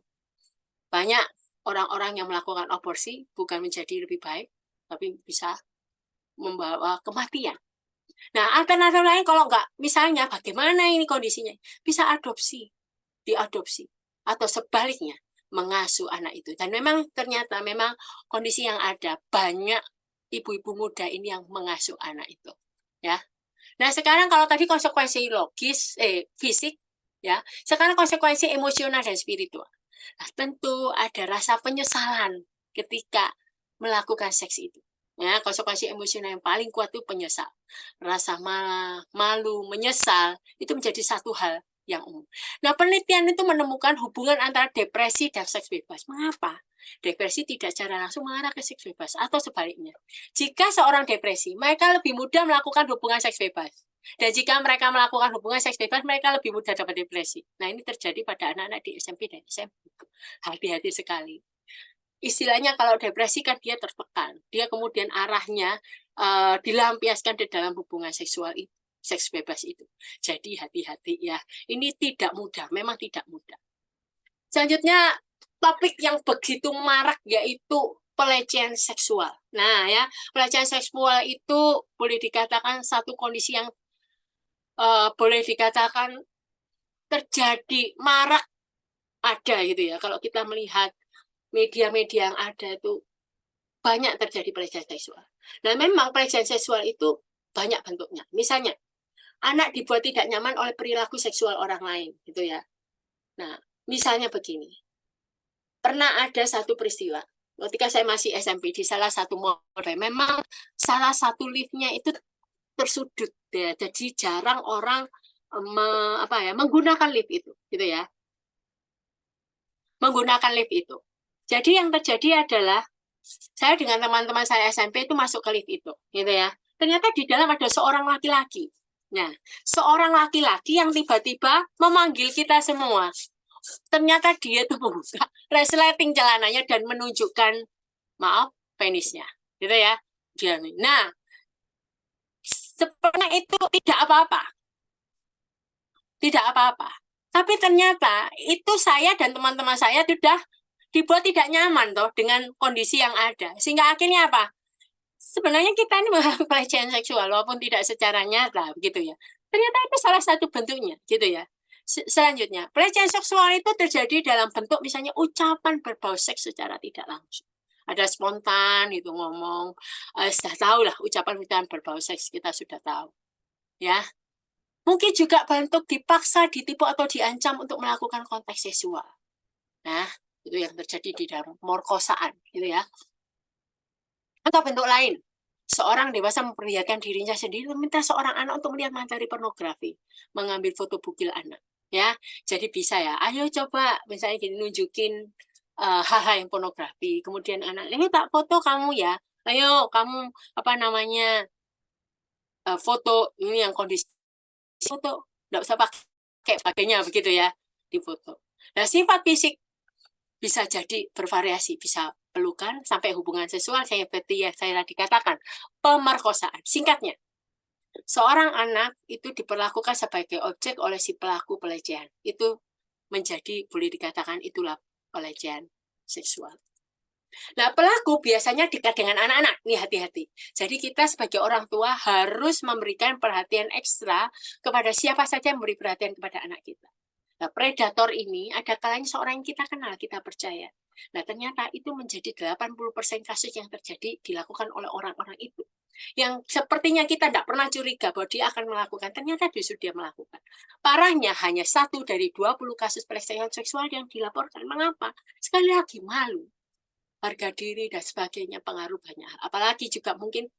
Banyak orang-orang yang melakukan aborsi bukan menjadi lebih baik, tapi bisa membawa kematian. Nah, alternatif lain kalau enggak, misalnya bagaimana ini kondisinya? Bisa adopsi, diadopsi, atau sebaliknya, mengasuh anak itu. Dan memang ternyata memang kondisi yang ada, banyak ibu-ibu muda ini yang mengasuh anak itu. Ya. Nah, sekarang kalau tadi konsekuensi logis, fisik, ya, sekarang konsekuensi emosional dan spiritual. Nah, tentu ada rasa penyesalan ketika melakukan seks itu. Ya, konsekuensi emosional yang paling kuat itu penyesal. Rasa malu, menyesal, itu menjadi satu hal yang umum. Nah, penelitian itu menemukan hubungan antara depresi dan seks bebas. Mengapa? Depresi tidak secara langsung mengarah ke seks bebas, atau sebaliknya. Jika seorang depresi, mereka lebih mudah melakukan hubungan seks bebas. Dan jika mereka melakukan hubungan seks bebas, mereka lebih mudah dapat depresi. Nah, ini terjadi pada anak-anak di SMP dan SMA. Hati-hati sekali. Istilahnya kalau depresi kan dia tertekan, dia kemudian arahnya dilampiaskan di dalam hubungan seksual itu, seks bebas itu. Jadi hati-hati ya, ini tidak mudah, memang tidak mudah. Selanjutnya topik yang begitu marak yaitu pelecehan seksual. Nah ya, pelecehan seksual itu boleh dikatakan satu kondisi yang boleh dikatakan terjadi marak ada gitu ya. Kalau kita melihat media-media yang ada itu banyak terjadi pelecehan seksual. Nah, memang pelecehan seksual itu banyak bentuknya. Misalnya, anak dibuat tidak nyaman oleh perilaku seksual orang lain, gitu ya. Nah, misalnya begini. Pernah ada satu peristiwa, ketika saya masih SMP di salah satu mall, memang salah satu liftnya itu tersudut, ya. Jadi jarang orang menggunakan lift itu, gitu ya. Menggunakan lift itu. Jadi yang terjadi adalah saya dengan teman-teman saya SMP itu masuk ke lift itu, gitu ya. Ternyata di dalam ada seorang laki-laki. Nah, seorang laki-laki yang tiba-tiba memanggil kita semua. Ternyata dia tuh membuka resleting celananya dan menunjukkan, maaf, penisnya, gitu ya. Nah, sebenarnya itu tidak apa-apa, tidak apa-apa. Tapi ternyata itu saya dan teman-teman saya sudah dibuat tidak nyaman toh dengan kondisi yang ada. Sehingga akhirnya apa? Sebenarnya kita ini mengalami pelecehan seksual walaupun tidak secara nyata begitu ya. Ternyata itu salah satu bentuknya gitu ya. Selanjutnya, pelecehan seksual itu terjadi dalam bentuk misalnya ucapan berbau seks secara tidak langsung. Ada spontan itu ngomong, sudah tahu lah ucapan-ucapan berbau seks kita sudah tahu. Ya. Mungkin juga bentuk dipaksa, ditipu atau diancam untuk melakukan kontak seksual. Nah, itu yang terjadi di dalam pemerkosaan gitu ya. Atau bentuk lain, seorang dewasa memperlihatkan dirinya sendiri meminta seorang anak untuk melihat materi pornografi, mengambil foto bugil anak, ya. Jadi bisa ya, ayo coba misalnya gini nunjukin hal-hal yang pornografi, kemudian anak ini tak foto kamu ya, ayo kamu foto ini yang kondisi foto, nggak usah pakai pakainya begitu ya, di foto. Nah sifat fisik bisa jadi bervariasi, bisa pelukan sampai hubungan seksual seperti yang saya tadi katakan, pemerkosaan. Singkatnya, seorang anak itu diperlakukan sebagai objek oleh si pelaku pelecehan. Itu menjadi, boleh dikatakan itulah pelecehan seksual. Nah, pelaku biasanya dekat dengan anak-anak. Nih, hati-hati. Jadi kita sebagai orang tua harus memberikan perhatian ekstra kepada siapa saja yang memberi perhatian kepada anak kita. Nah, predator ini ada kalanya seorang yang kita kenal, kita percaya. Nah, ternyata itu menjadi 80% kasus yang terjadi dilakukan oleh orang-orang itu. Yang sepertinya kita tidak pernah curiga bahwa dia akan melakukan, ternyata justru dia melakukan. Parahnya hanya 1 dari 20 kasus pelecehan seksual yang dilaporkan. Mengapa? Sekali lagi malu, harga diri dan sebagainya, pengaruh banyak hal. Apalagi juga mungkin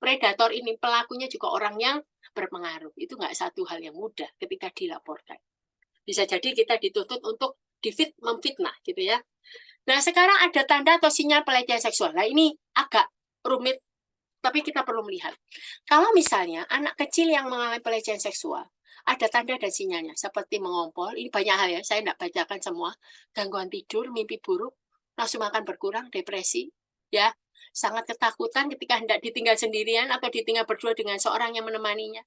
predator ini, pelakunya juga orang yang berpengaruh. Itu nggak satu hal yang mudah ketika dilaporkan. Bisa jadi kita dituntut untuk memfitnah gitu ya. Nah, sekarang ada tanda atau sinyal pelecehan seksual. Nah, ini agak rumit, tapi kita perlu melihat. Kalau misalnya anak kecil yang mengalami pelecehan seksual, ada tanda dan sinyalnya, seperti mengompol, ini banyak hal ya, saya tidak bacakan semua, gangguan tidur, mimpi buruk, nafsu makan berkurang, depresi, ya, sangat ketakutan ketika hendak ditinggal sendirian atau ditinggal berdua dengan seorang yang menemaninya,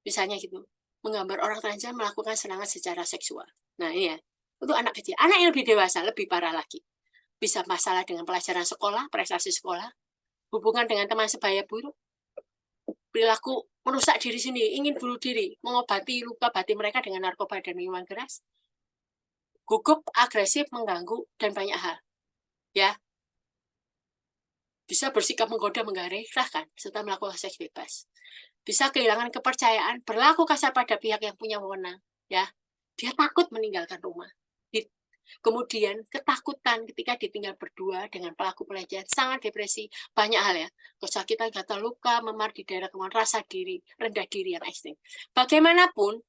misalnya gitu, menggambar orang telanjang melakukan serangan secara seksual. Nah, iya, untuk anak kecil. Anak yang lebih dewasa, lebih parah lagi. Bisa masalah dengan pelajaran sekolah, prestasi sekolah, hubungan dengan teman sebaya buruk, perilaku merusak diri sendiri, ingin bunuh diri, mengobati luka batin mereka dengan narkoba dan minuman keras, gugup, agresif, mengganggu, dan banyak hal. Ya, bisa bersikap menggoda, menggairahkan, serta melakukan seks bebas. Bisa kehilangan kepercayaan, berlaku kasar pada pihak yang punya wewenang. Ya, dia takut meninggalkan rumah. Kemudian ketakutan ketika ditinggal berdua dengan pelaku pelecehan, sangat depresi, banyak hal ya, kesakitan, gatal luka, memar di daerah kemauan, rasa diri, rendah diri yang ekstrim. Bagaimanapun,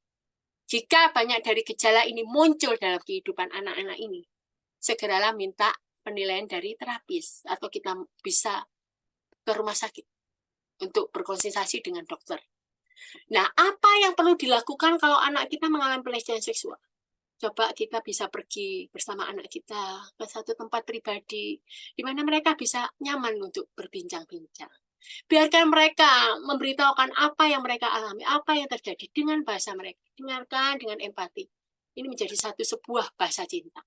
jika banyak dari gejala ini muncul dalam kehidupan anak-anak ini, segeralah minta penilaian dari terapis atau kita bisa ke rumah sakit untuk berkonsultasi dengan dokter. Nah, apa yang perlu dilakukan kalau anak kita mengalami pelecehan seksual? Coba kita bisa pergi bersama anak kita ke satu tempat pribadi, di mana mereka bisa nyaman untuk berbincang-bincang. Biarkan mereka memberitahukan apa yang mereka alami, apa yang terjadi dengan bahasa mereka. Dengarkan dengan empati. Ini menjadi sebuah bahasa cinta.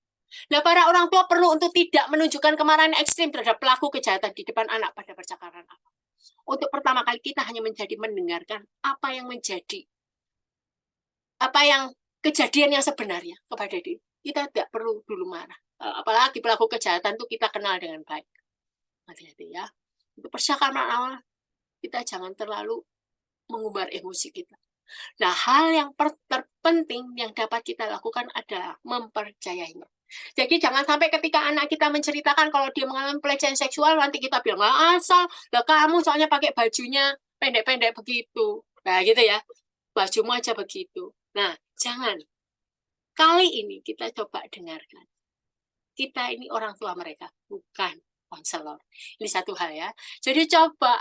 Nah, para orang tua perlu untuk tidak menunjukkan kemarahan ekstrim terhadap pelaku kejahatan di depan anak pada percakapan apa. Untuk pertama kali kita hanya menjadi mendengarkan apa yang kejadian yang sebenarnya kepada dia. Kita tidak perlu dulu marah. Apalagi pelaku kejahatan itu kita kenal dengan baik. Hati-hati ya. Untuk percakapan awal, kita jangan terlalu mengumbar emosi kita. Nah, hal yang terpenting yang dapat kita lakukan adalah mempercayainya. Jadi jangan sampai ketika anak kita menceritakan kalau dia mengalami pelecehan seksual, nanti kita bilang, nggak asal, lah kamu soalnya pakai bajunya pendek-pendek begitu. Nah, gitu ya. Bajumu aja begitu. Nah, jangan. Kali ini kita coba dengarkan. Kita ini orang tua mereka, bukan konselor. Ini satu hal ya. Jadi coba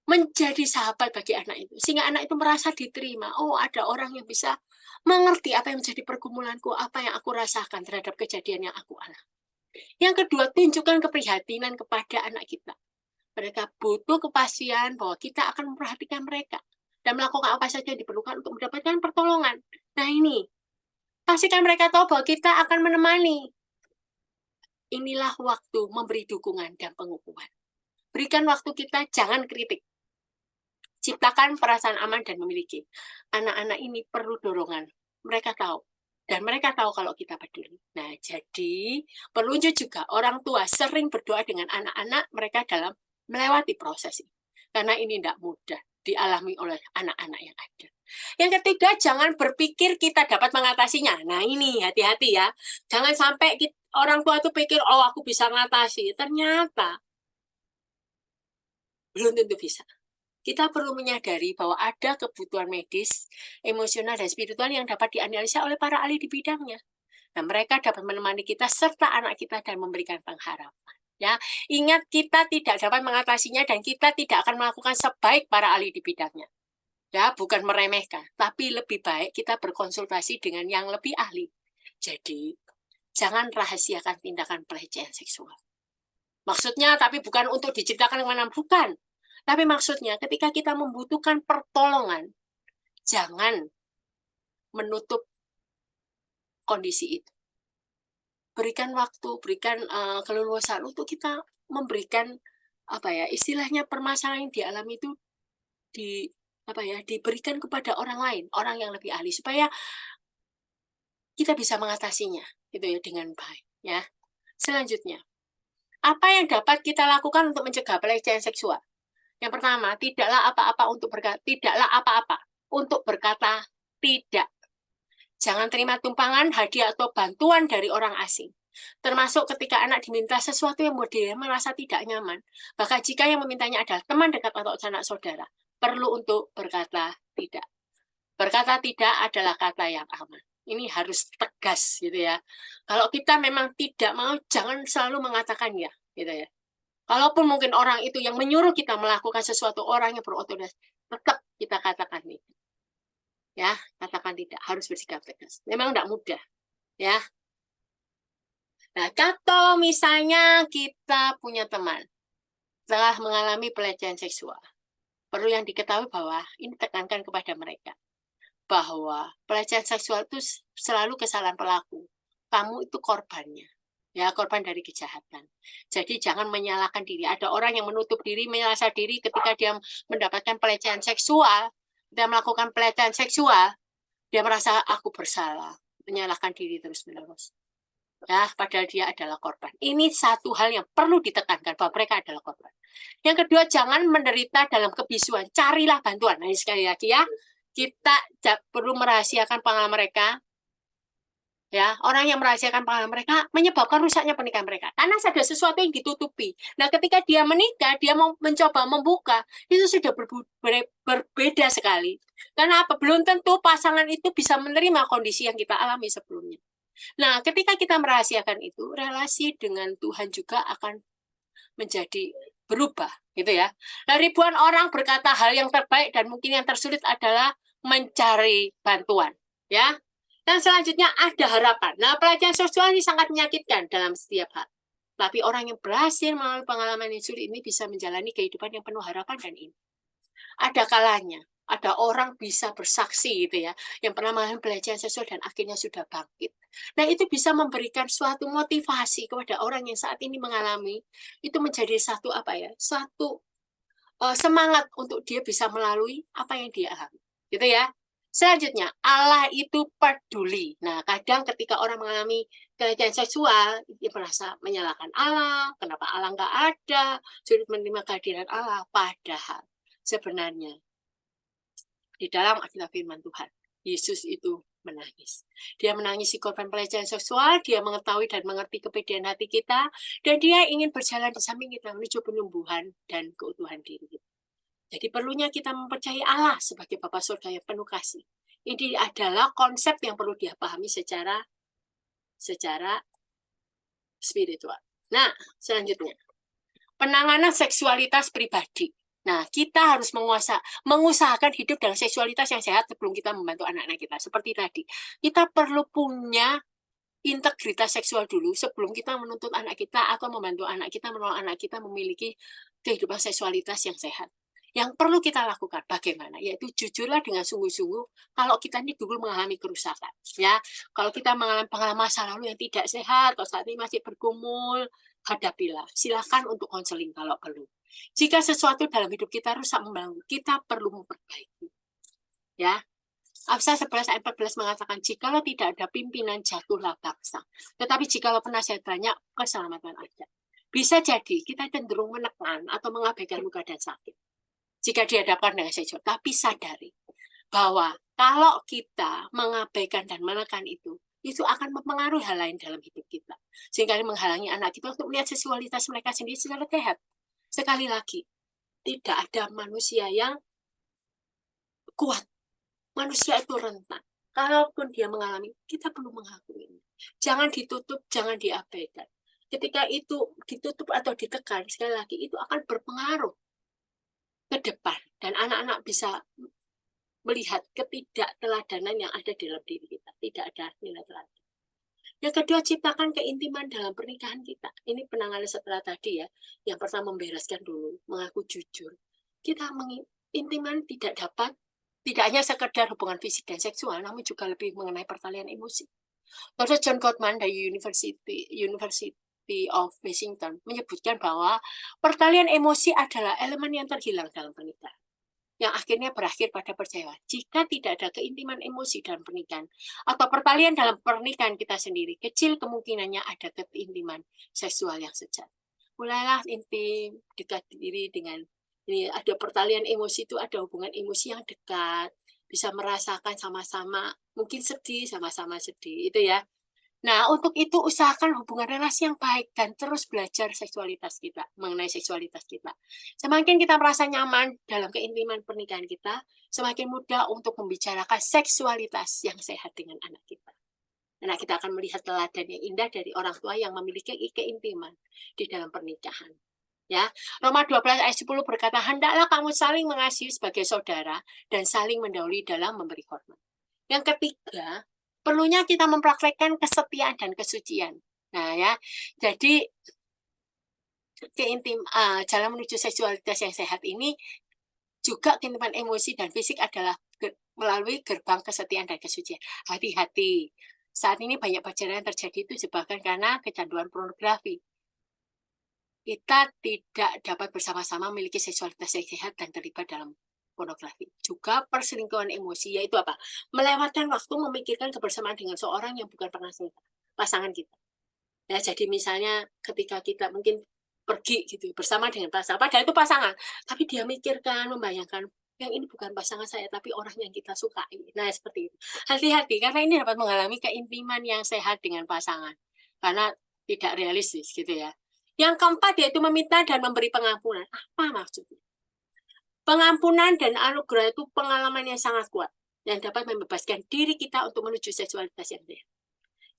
menjadi sahabat bagi anak itu. Sehingga anak itu merasa diterima. Oh, ada orang yang bisa mengerti apa yang menjadi pergumulanku, apa yang aku rasakan terhadap kejadian yang aku alami. Yang kedua, tunjukkan keprihatinan kepada anak kita. Mereka butuh kepastian bahwa kita akan memperhatikan mereka dan melakukan apa saja yang diperlukan untuk mendapatkan pertolongan. Nah, ini pastikan mereka tahu bahwa kita akan menemani. Inilah waktu memberi dukungan dan pengukuhan. Berikan waktu kita, jangan kritik. Ciptakan perasaan aman dan memiliki. Anak-anak ini perlu dorongan. Mereka tahu. Dan mereka tahu kalau kita peduli. Nah, jadi perlu juga orang tua sering berdoa dengan anak-anak mereka dalam melewati proses ini. Karena ini tidak mudah dialami oleh anak-anak yang ada. Yang ketiga, jangan berpikir kita dapat mengatasinya. Nah, ini hati-hati ya. Jangan sampai orang tua itu pikir, oh aku bisa mengatasi. Ternyata belum tentu bisa. Kita perlu menyadari bahwa ada kebutuhan medis, emosional, dan spiritual yang dapat dianalisa oleh para ahli di bidangnya. Nah, mereka dapat menemani kita serta anak kita dan memberikan pengharapan. Ya, ingat kita tidak dapat mengatasinya dan kita tidak akan melakukan sebaik para ahli di bidangnya. Ya, bukan meremehkan, tapi lebih baik kita berkonsultasi dengan yang lebih ahli. Jadi, jangan rahasiakan tindakan pelecehan seksual. Maksudnya, tapi bukan untuk diciptakan kemana, bukan. Tapi maksudnya, ketika kita membutuhkan pertolongan, jangan menutup kondisi itu. Berikan waktu, berikan keleluasaan untuk kita memberikan istilahnya permasalahan yang dialami itu diberikan kepada orang lain, orang yang lebih ahli supaya kita bisa mengatasinya gitu ya dengan baik ya. Selanjutnya, apa yang dapat kita lakukan untuk mencegah pelecehan seksual? Yang pertama, tidaklah apa-apa untuk berkata tidak. Jangan terima tumpangan, hadiah, atau bantuan dari orang asing. Termasuk ketika anak diminta sesuatu yang membuat dia merasa tidak nyaman. Bahkan jika yang memintanya adalah teman dekat atau sanak saudara, perlu untuk berkata tidak. Berkata tidak adalah kata yang aman. Ini harus tegas gitu ya. Kalau kita memang tidak mau, jangan selalu mengatakan ya, gitu ya. Kalaupun mungkin orang itu yang menyuruh kita melakukan sesuatu, orang yang berotoritas, tetap kita katakan tidak. Ya, katakan tidak, harus bersikap tegas. Memang tidak mudah, ya. Nah, kalau misalnya kita punya teman telah mengalami pelecehan seksual, perlu yang diketahui bahwa ini tekankan kepada mereka bahwa pelecehan seksual itu selalu kesalahan pelaku. Kamu itu korbannya, ya, korban dari kejahatan. Jadi jangan menyalahkan diri. Ada orang yang menutup diri, menyalahkan diri ketika dia mendapatkan pelecehan seksual, dia melakukan pelecehan seksual, dia merasa aku bersalah, menyalahkan diri terus-menerus. Ya, padahal dia adalah korban. Ini satu hal yang perlu ditekankan bahwa mereka adalah korban. Yang kedua, jangan menderita dalam kebisuan. Carilah bantuan. Nah, sekali lagi ya, kita perlu merahasiakan pengalaman mereka. Ya, orang yang merahasiakan pengalaman mereka menyebabkan rusaknya pernikahan mereka. Karena ada sesuatu yang ditutupi. Nah, ketika dia menikah, dia mau mencoba membuka, itu sudah berbeda sekali. Karena apa? Belum tentu pasangan itu bisa menerima kondisi yang kita alami sebelumnya. Nah, ketika kita merahasiakan itu, relasi dengan Tuhan juga akan menjadi berubah, gitu ya. Nah, ribuan orang berkata hal yang terbaik dan mungkin yang tersulit adalah mencari bantuan, ya. Dan selanjutnya ada harapan. Nah, pelecehan seksual ini sangat menyakitkan dalam setiap hal. Tapi orang yang berhasil melalui pengalaman yang sulit ini bisa menjalani kehidupan yang penuh harapan dan ini. Ada kalanya, ada orang bisa bersaksi gitu ya, yang pernah mengalami pelecehan seksual dan akhirnya sudah bangkit. Nah, itu bisa memberikan suatu motivasi kepada orang yang saat ini mengalami, itu menjadi satu semangat untuk dia bisa melalui apa yang dia alami. Gitu ya. Selanjutnya, Allah itu peduli. Nah, kadang ketika orang mengalami pelecehan seksual, dia merasa menyalahkan Allah, kenapa Allah nggak ada, sulit menerima kehadiran Allah. Padahal sebenarnya di dalam Alkitab firman Tuhan, Yesus itu menangis. Dia menangisi korban pelecehan seksual, dia mengetahui dan mengerti kepedihan hati kita, dan dia ingin berjalan di samping kita menuju penyembuhan dan keutuhan diri kita. Jadi perlunya kita mempercayai Allah sebagai Bapa Surga yang penuh kasih. Ini adalah konsep yang perlu dia pahami secara spiritual. Nah, selanjutnya, penanganan seksualitas pribadi. Nah, kita harus mengusahakan hidup dalam seksualitas yang sehat sebelum kita membantu anak-anak kita. Seperti tadi, kita perlu punya integritas seksual dulu sebelum kita menuntut anak kita atau membantu anak kita, menolong anak kita memiliki kehidupan seksualitas yang sehat. Yang perlu kita lakukan bagaimana? Yaitu jujurlah dengan sungguh-sungguh kalau kita ini dulu mengalami kerusakan. Ya, kalau kita mengalami pengalaman masa lalu yang tidak sehat, kalau saat ini masih bergumul, hadapilah. Silakan untuk konseling kalau perlu. Jika sesuatu dalam hidup kita rusak membangun, kita perlu memperbaiki. Ya, Amsal 11 ayat 14 mengatakan, jikalau tidak ada pimpinan, jatuhlah bangsa. Tetapi jikalau penasihat banyak, keselamatan ada. Bisa jadi kita cenderung menekan atau mengabaikan luka dan sakit jika dihadapkan dengan seksual. Tapi sadari bahwa kalau kita mengabaikan dan menekan itu akan mempengaruhi hal lain dalam hidup kita. Sehingga menghalangi anak kita untuk melihat seksualitas mereka sendiri secara sehat. Sekali lagi, tidak ada manusia yang kuat. Manusia itu rentan. Kalaupun dia mengalami, kita perlu mengakui. Jangan ditutup, jangan diabaikan. Ketika itu ditutup atau ditekan, sekali lagi itu akan berpengaruh ke depan. Dan anak-anak bisa melihat ketidakteladanan yang ada dalam diri kita. Tidak ada nilai teladan. Yang kedua, ciptakan keintiman dalam pernikahan kita. Ini penanganan setelah tadi ya. Yang pertama, membereskan dulu, mengaku jujur. Kita intiman tidak hanya sekedar hubungan fisik dan seksual, namun juga lebih mengenai pertalian emosi. Dr. John Gottman dari University of Washington menyebutkan bahwa pertalian emosi adalah elemen yang terhilang dalam pernikahan. yang akhirnya berakhir pada perceraian. Jika tidak ada keintiman emosi dalam pernikahan atau pertalian dalam pernikahan kita sendiri, kecil kemungkinannya ada keintiman seksual yang sejati. Mulailah intim, dekat diri dengan ini, ada pertalian emosi, itu ada hubungan emosi yang dekat, bisa merasakan sama-sama, mungkin sedih, sama-sama sedih, itu ya. Nah, untuk itu usahakan hubungan relasi yang baik dan terus belajar seksualitas kita, mengenai seksualitas kita. Semakin kita merasa nyaman dalam keintiman pernikahan kita, semakin mudah untuk membicarakan seksualitas yang sehat dengan anak kita. Anak kita akan melihat teladan yang indah dari orang tua yang memiliki keintiman di dalam pernikahan. Ya, Roma 12 ayat 10 berkata, hendaklah kamu saling mengasihi sebagai saudara dan saling mendahului dalam memberi hormat. Yang ketiga, perlunya kita mempraktekkan kesetiaan dan kesucian. Nah ya, jadi jalan menuju seksualitas yang sehat ini juga keintiman emosi dan fisik adalah melalui gerbang kesetiaan dan kesucian. Hati-hati, saat ini banyak perceraian terjadi itu disebabkan karena kecanduan pornografi. Kita tidak dapat bersama-sama memiliki seksualitas yang sehat dan terlibat dalam pornografi. Juga perselingkuhan emosi, yaitu apa? Melewatkan waktu memikirkan kebersamaan dengan seorang yang bukan pasangan kita. Ya, jadi misalnya ketika kita mungkin pergi gitu bersama dengan pasangan, padahal itu pasangan, tapi dia mikirkan, membayangkan yang ini bukan pasangan saya, tapi orang yang kita sukai. Nah, seperti itu. Hati-hati, karena ini dapat mengalami keintiman yang sehat dengan pasangan. Karena tidak realistis gitu ya. Yang keempat yaitu meminta dan memberi pengampunan. Apa maksudnya? Pengampunan dan anugerah itu pengalaman yang sangat kuat yang dapat membebaskan diri kita untuk menuju seksualitas yang sehat.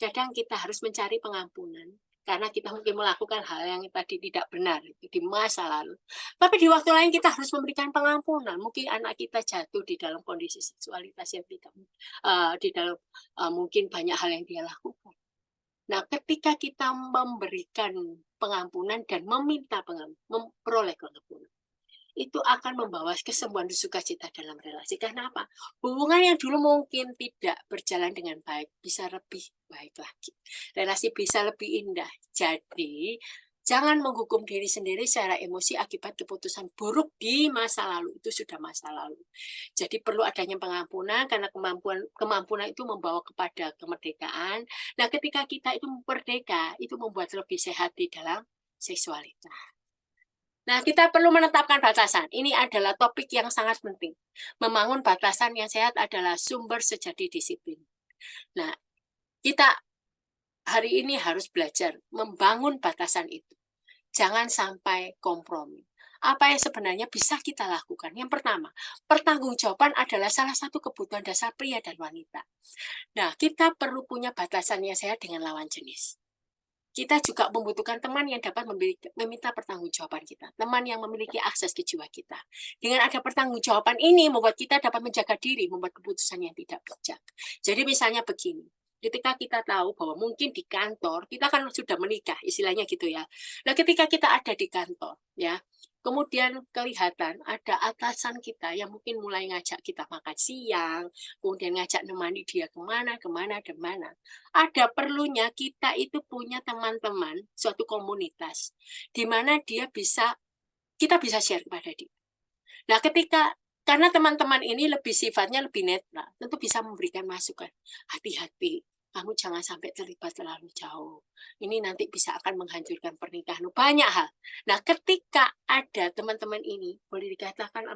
Kadang kita harus mencari pengampunan karena kita mungkin melakukan hal yang tadi tidak benar di masa lalu. Tapi di waktu lain kita harus memberikan pengampunan. Mungkin anak kita jatuh di dalam kondisi seksualitas yang tidak di dalam mungkin banyak hal yang dia lakukan. Nah, ketika kita memberikan pengampunan dan meminta pengampunan, memperoleh pengampunan, itu akan membawa kesembuhan dan sukacita dalam relasi. Karena apa? Hubungan yang dulu mungkin tidak berjalan dengan baik, bisa lebih baik lagi. Relasi bisa lebih indah. Jadi, jangan menghukum diri sendiri secara emosi akibat keputusan buruk di masa lalu. Itu sudah masa lalu. Jadi perlu adanya pengampunan, karena kemampuan itu membawa kepada kemerdekaan. Nah, ketika kita itu merdeka, itu membuat lebih sehat di dalam seksualitas. Nah, kita perlu menetapkan batasan. Ini adalah topik yang sangat penting. Membangun batasan yang sehat adalah sumber sejati disiplin. Nah, kita hari ini harus belajar membangun batasan itu. Jangan sampai kompromi. Apa yang sebenarnya bisa kita lakukan? Yang pertama, pertanggungjawaban adalah salah satu kebutuhan dasar pria dan wanita. Nah, kita perlu punya batasan yang sehat dengan lawan jenis. Kita juga membutuhkan teman yang dapat meminta pertanggungjawaban kita, teman yang memiliki akses ke jiwa kita. Dengan ada pertanggungjawaban ini membuat kita dapat menjaga diri, membuat keputusan yang tidak bijak. Jadi misalnya begini, ketika kita tahu bahwa mungkin di kantor kita kan sudah menikah, istilahnya gitu ya. Nah, ketika kita ada di kantor, ya, kemudian kelihatan ada atasan kita yang mungkin mulai ngajak kita makan siang, kemudian ngajak nemani dia kemana. Ada perlunya kita itu punya teman-teman, suatu komunitas, di mana kita bisa share kepada dia. Nah, karena teman-teman ini sifatnya lebih netral, tentu bisa memberikan masukan. Hati-hati, kamu jangan sampai terlibat terlalu jauh. Ini nanti bisa akan menghancurkan pernikahan. Banyak hal. Nah, ketika ada teman-teman ini, boleh dikatakan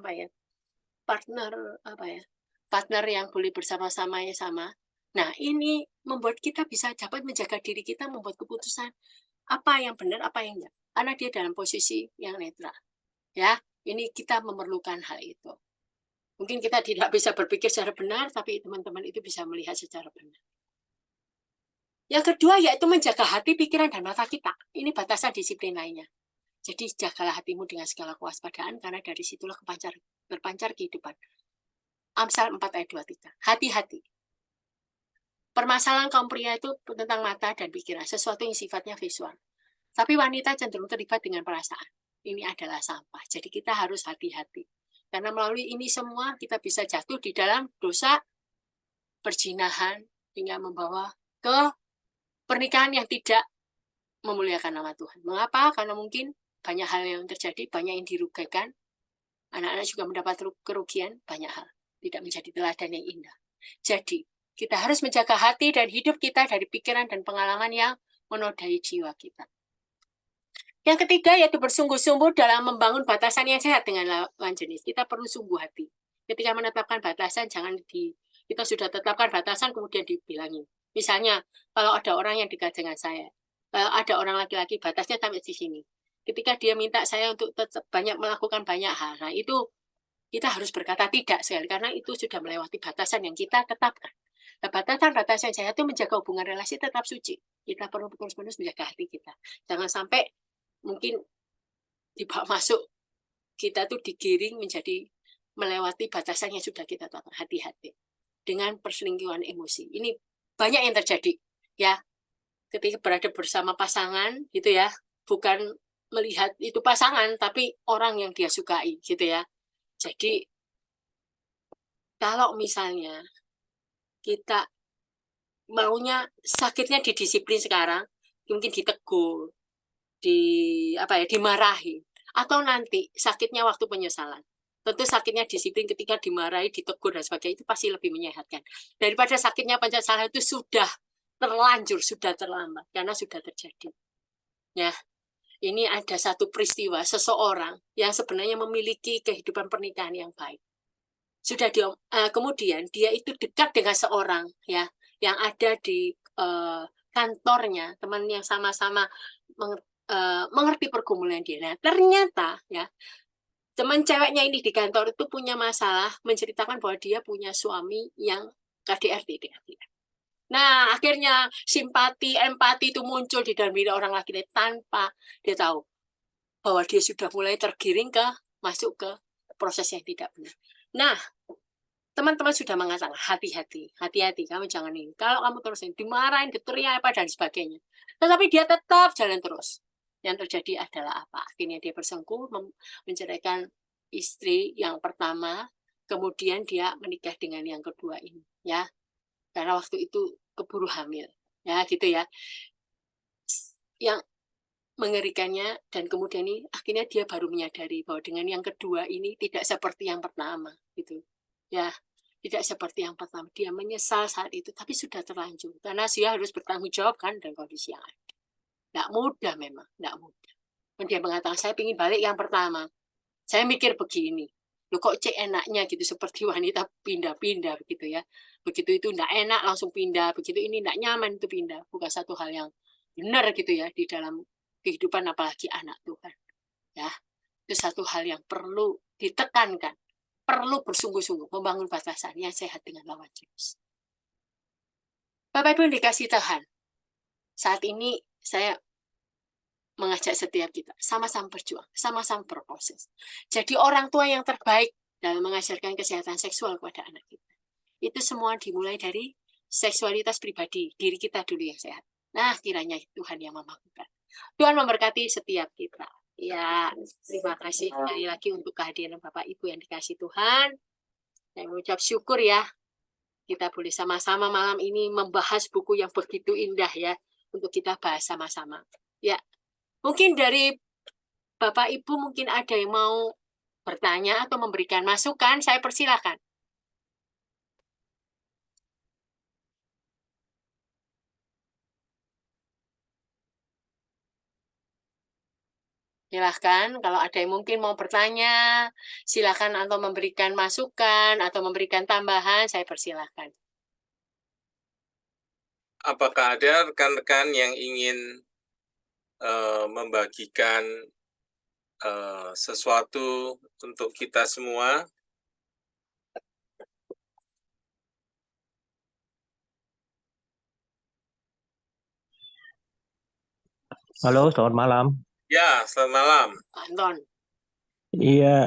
partner yang boleh bersama-samanya sama. Nah, ini membuat kita bisa dapat menjaga diri kita, membuat keputusan apa yang benar, apa yang enggak. Karena dia dalam posisi yang netral. Ya, ini kita memerlukan hal itu. Mungkin kita tidak bisa berpikir secara benar, tapi teman-teman itu bisa melihat secara benar. Yang kedua yaitu menjaga hati, pikiran, dan mata kita. Ini batasan disiplin lainnya. Jadi jagalah hatimu dengan segala kewaspadaan, karena dari situlah berpancar kehidupan. Amsal 4 ayat 23. Hati-hati. Permasalahan kaum pria itu tentang mata dan pikiran, sesuatu yang sifatnya visual. Tapi wanita cenderung terlibat dengan perasaan. Ini adalah sampah. Jadi kita harus hati-hati. Karena melalui ini semua kita bisa jatuh di dalam dosa perzinahan hingga membawa ke pernikahan yang tidak memuliakan nama Tuhan. Mengapa? Karena mungkin banyak hal yang terjadi, banyak yang dirugikan. Anak-anak juga mendapat kerugian banyak hal, tidak menjadi teladan yang indah. Jadi, kita harus menjaga hati dan hidup kita dari pikiran dan pengalaman yang menodai jiwa kita. Yang ketiga yaitu bersungguh-sungguh dalam membangun batasan yang sehat dengan lawan jenis. Kita perlu sungguh hati. Ketika menetapkan batasan, kita sudah tetapkan batasan kemudian dibilangin. Misalnya, kalau ada orang yang dekat dengan saya, ada orang laki-laki batasnya sampai di sini. Ketika dia minta saya untuk tetap melakukan banyak hal, nah itu kita harus berkata tidak sekali, karena itu sudah melewati batasan yang kita tetapkan. Nah, batasan-batasan saya itu menjaga hubungan relasi tetap suci. Kita perlu terus-menerus menjaga hati kita. Jangan sampai mungkin dibawa masuk, kita tuh digiring menjadi melewati batasan yang sudah kita tetapkan. Hati-hati dengan perselingkuhan emosi. Ini banyak yang terjadi, ya. Ketika berada bersama pasangan, gitu ya, bukan melihat itu pasangan, tapi orang yang dia sukai, gitu ya. Jadi, kalau misalnya kita maunya sakitnya didisiplin sekarang, mungkin ditegur, dimarahi, atau nanti sakitnya waktu penyesalan. Tentu sakitnya disiplin ketika dimarahi, ditegur dan sebagainya itu pasti lebih menyehatkan daripada sakitnya penyesalan itu sudah terlanjur, sudah terlambat karena sudah terjadi. Ya, ini ada satu peristiwa seseorang yang sebenarnya memiliki kehidupan pernikahan yang baik. Kemudian dia itu dekat dengan seorang ya yang ada di kantornya, teman yang sama-sama mengerti pergumulan dia. Nah, ternyata ya teman ceweknya ini di kantor itu punya masalah, menceritakan bahwa dia punya suami yang KDRT. Nah, akhirnya simpati, empati itu muncul di dalam diri orang laki-laki tanpa dia tahu bahwa dia sudah mulai tergiring masuk ke proses yang tidak benar. Nah, teman-teman sudah mengatakan hati-hati, kamu jangan ini. Kalau kamu terus dimarahin, diteriak apa dan sebagainya. Tetapi dia tetap jalan terus. Yang terjadi adalah apa? Akhirnya dia bersengkuh, menceraikan istri yang pertama, kemudian dia menikah dengan yang kedua ini, ya. Karena waktu itu keburu hamil, ya gitu ya. Yang mengerikannya dan kemudian ini akhirnya dia baru menyadari bahwa dengan yang kedua ini tidak seperti yang pertama, gitu. Ya, tidak seperti yang pertama. Dia menyesal saat itu, tapi sudah terlanjur. Karena dia harus bertanggung jawab kan dengan kondisi yang ada. Tidak mudah memang, tidak mudah. Dan dia mengatakan, saya ingin balik yang pertama. Saya mikir begini, loh kok cek enaknya gitu, seperti wanita pindah-pindah begitu ya. Begitu itu tidak enak langsung pindah, begitu ini tidak nyaman itu pindah. Bukan satu hal yang benar gitu ya di dalam kehidupan apalagi anak Tuhan. Ya, itu satu hal yang perlu ditekankan. Perlu bersungguh-sungguh membangun batasan yang sehat dengan lawan jenis. Bapak Ibu yang dikasih Tuhan, saat ini saya mengajak setiap kita sama-sama berjuang, sama-sama berproses. Jadi orang tua yang terbaik dalam mengajarkan kesehatan seksual kepada anak kita. Itu semua dimulai dari seksualitas pribadi, diri kita dulu yang sehat. Nah, kiranya Tuhan yang memampukan. Tuhan memberkati setiap kita. Ya, terima kasih sekali lagi untuk kehadiran Bapak Ibu yang dikasih Tuhan. Saya mengucap syukur ya, kita boleh sama-sama malam ini membahas buku yang begitu indah ya, untuk kita bahas sama-sama. Ya, mungkin dari Bapak Ibu mungkin ada yang mau bertanya atau memberikan masukan, saya persilahkan. Silahkan, kalau ada yang mungkin mau bertanya, silahkan atau memberikan masukan atau memberikan tambahan, saya persilahkan. Apakah ada rekan-rekan yang ingin membagikan sesuatu untuk kita semua? Halo, selamat malam. Ya, selamat malam. Anton. Iya,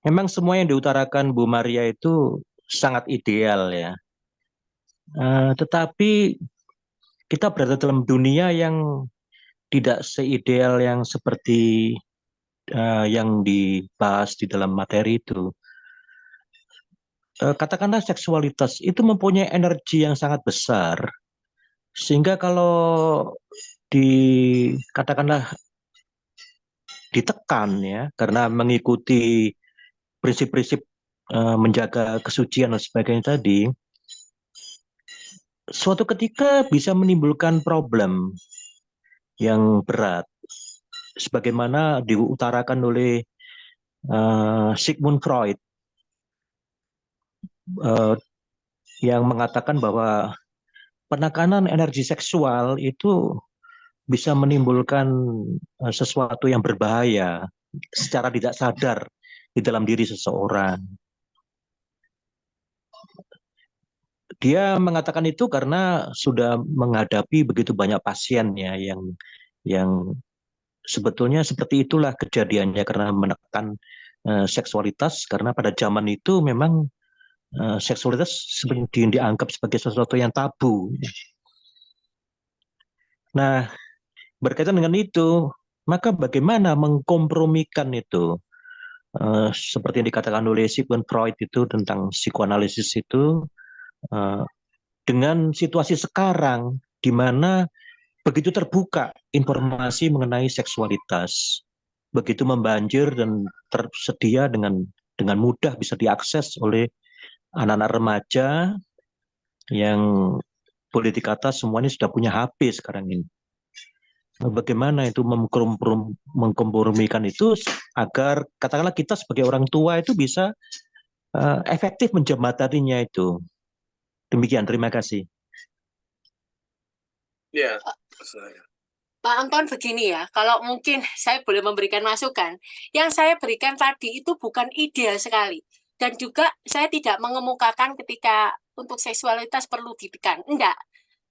memang semua yang diutarakan Bu Maria itu sangat ideal ya. Tetapi kita berada dalam dunia yang tidak seideal yang seperti yang dibahas di dalam materi itu. Katakanlah seksualitas itu mempunyai energi yang sangat besar, sehingga kalau katakanlah ditekan ya karena mengikuti prinsip-prinsip menjaga kesucian dan sebagainya tadi, suatu ketika bisa menimbulkan problem yang berat, sebagaimana diutarakan oleh Sigmund Freud uh, yang mengatakan bahwa penekanan energi seksual itu bisa menimbulkan sesuatu yang berbahaya secara tidak sadar di dalam diri seseorang. Dia mengatakan itu karena sudah menghadapi begitu banyak pasien ya yang sebetulnya seperti itulah kejadiannya karena menekan seksualitas, karena pada zaman itu memang seksualitas dianggap sebagai sesuatu yang tabu. Nah, berkaitan dengan itu, maka bagaimana mengkompromikan itu? Seperti yang dikatakan oleh Sigmund Freud itu tentang psikoanalisis itu, dengan situasi sekarang di mana begitu terbuka informasi mengenai seksualitas, begitu membanjir dan tersedia dengan mudah bisa diakses oleh anak-anak remaja yang boleh dikata semuanya sudah punya HP sekarang ini. Bagaimana itu mengkompromikan itu agar katakanlah kita sebagai orang tua itu bisa efektif menjembataninya itu. Demikian, terima kasih. Ya, Pak Anton begini ya, kalau mungkin saya boleh memberikan masukan, yang saya berikan tadi itu bukan ideal sekali. Dan juga saya tidak mengemukakan ketika untuk seksualitas perlu ditekan. Enggak.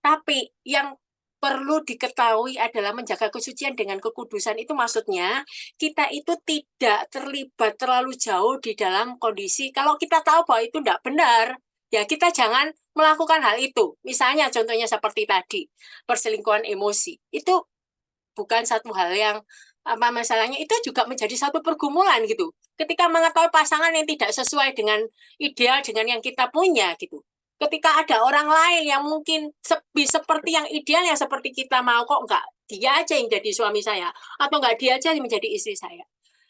Tapi yang perlu diketahui adalah menjaga kesucian dengan kekudusan itu maksudnya kita itu tidak terlibat terlalu jauh di dalam kondisi, kalau kita tahu bahwa itu tidak benar, ya kita jangan melakukan hal itu. Misalnya contohnya seperti tadi, perselingkuhan emosi. Itu bukan satu hal yang masalahnya, itu juga menjadi satu pergumulan gitu. Ketika mengetahui pasangan yang tidak sesuai dengan ideal dengan yang kita punya gitu. Ketika ada orang lain yang mungkin seperti yang ideal yang seperti kita mau, kok enggak dia aja yang jadi suami saya atau enggak dia aja yang menjadi istri saya.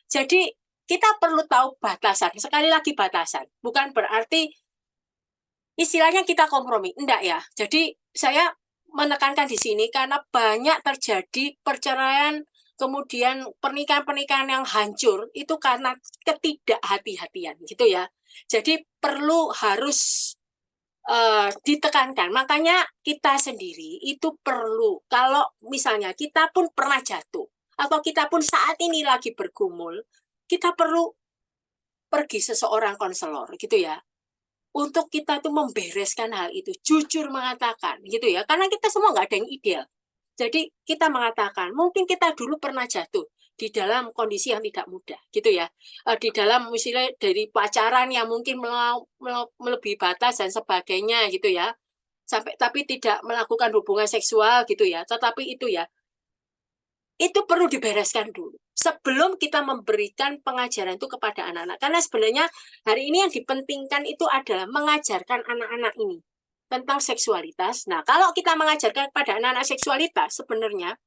Jadi kita perlu tahu batasan. Sekali lagi batasan. Bukan berarti istilahnya kita kompromi. Enggak ya. Jadi saya menekankan di sini karena banyak terjadi perceraian, kemudian pernikahan-pernikahan yang hancur itu karena ketidakhati-hatian gitu ya. Jadi perlu harus ditekankan. Makanya kita sendiri itu perlu, kalau misalnya kita pun pernah jatuh atau kita pun saat ini lagi bergumul, kita perlu pergi seseorang konselor gitu ya. Untuk kita tuh membereskan hal itu, jujur mengatakan gitu ya, karena kita semua nggak ada yang ideal. Jadi kita mengatakan, mungkin kita dulu pernah jatuh di dalam kondisi yang tidak mudah, gitu ya. Di dalam misalnya dari pacaran yang mungkin melebihi batas dan sebagainya, gitu ya. Sampai tapi tidak melakukan hubungan seksual, gitu ya. Tetapi itu ya, itu perlu dibereskan dulu sebelum kita memberikan pengajaran itu kepada anak-anak. Karena sebenarnya hari ini yang dipentingkan itu adalah mengajarkan anak-anak ini tentang seksualitas. Nah, kalau kita mengajarkan kepada anak-anak seksualitas, sebenarnya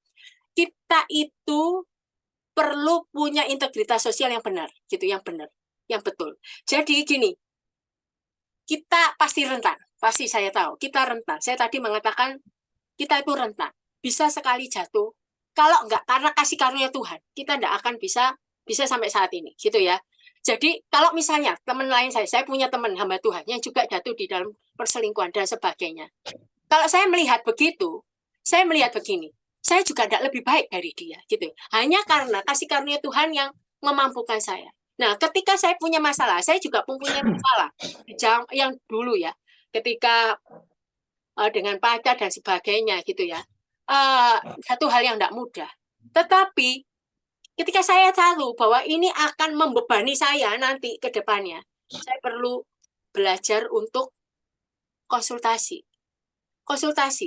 kita itu perlu punya integritas sosial yang benar, gitu, yang benar, yang betul. Jadi gini, kita pasti rentan, pasti saya tahu, kita rentan. Saya tadi mengatakan kita itu rentan, bisa sekali jatuh. Kalau enggak karena kasih karunia Tuhan, kita enggak akan bisa sampai saat ini, gitu ya. Jadi kalau misalnya teman lain saya punya teman hamba Tuhan yang juga jatuh di dalam perselingkuhan dan sebagainya. Kalau saya melihat begitu, saya melihat begini, saya juga tidak lebih baik dari dia, gitu. Hanya karena kasih karunia Tuhan yang memampukan saya. Nah, ketika saya punya masalah, saya juga mempunyai masalah yang dulu ya, ketika dengan pacar dan sebagainya, gitu ya. Satu hal yang tidak mudah. Tetapi ketika saya tahu bahwa ini akan membebani saya nanti ke depannya, saya perlu belajar untuk konsultasi.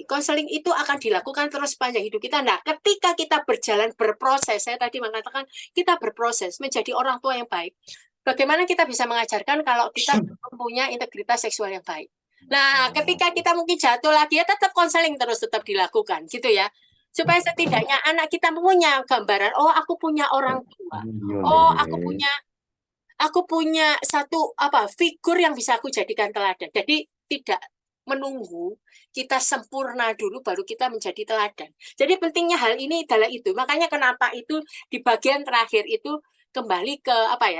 Konseling itu akan dilakukan terus sepanjang hidup kita. Nah, ketika kita berjalan berproses, saya tadi mengatakan kita berproses menjadi orang tua yang baik. Bagaimana kita bisa mengajarkan kalau kita mempunyai integritas seksual yang baik? Nah, ketika kita mungkin jatuh lagi, ya tetap konseling terus tetap dilakukan, gitu ya. Supaya setidaknya anak kita punya gambaran, oh aku punya orang tua. Oh, aku punya satu figur yang bisa aku jadikan teladan. Jadi tidak menunggu kita sempurna dulu baru kita menjadi teladan. Jadi pentingnya hal ini adalah itu. Makanya kenapa itu di bagian terakhir itu kembali ke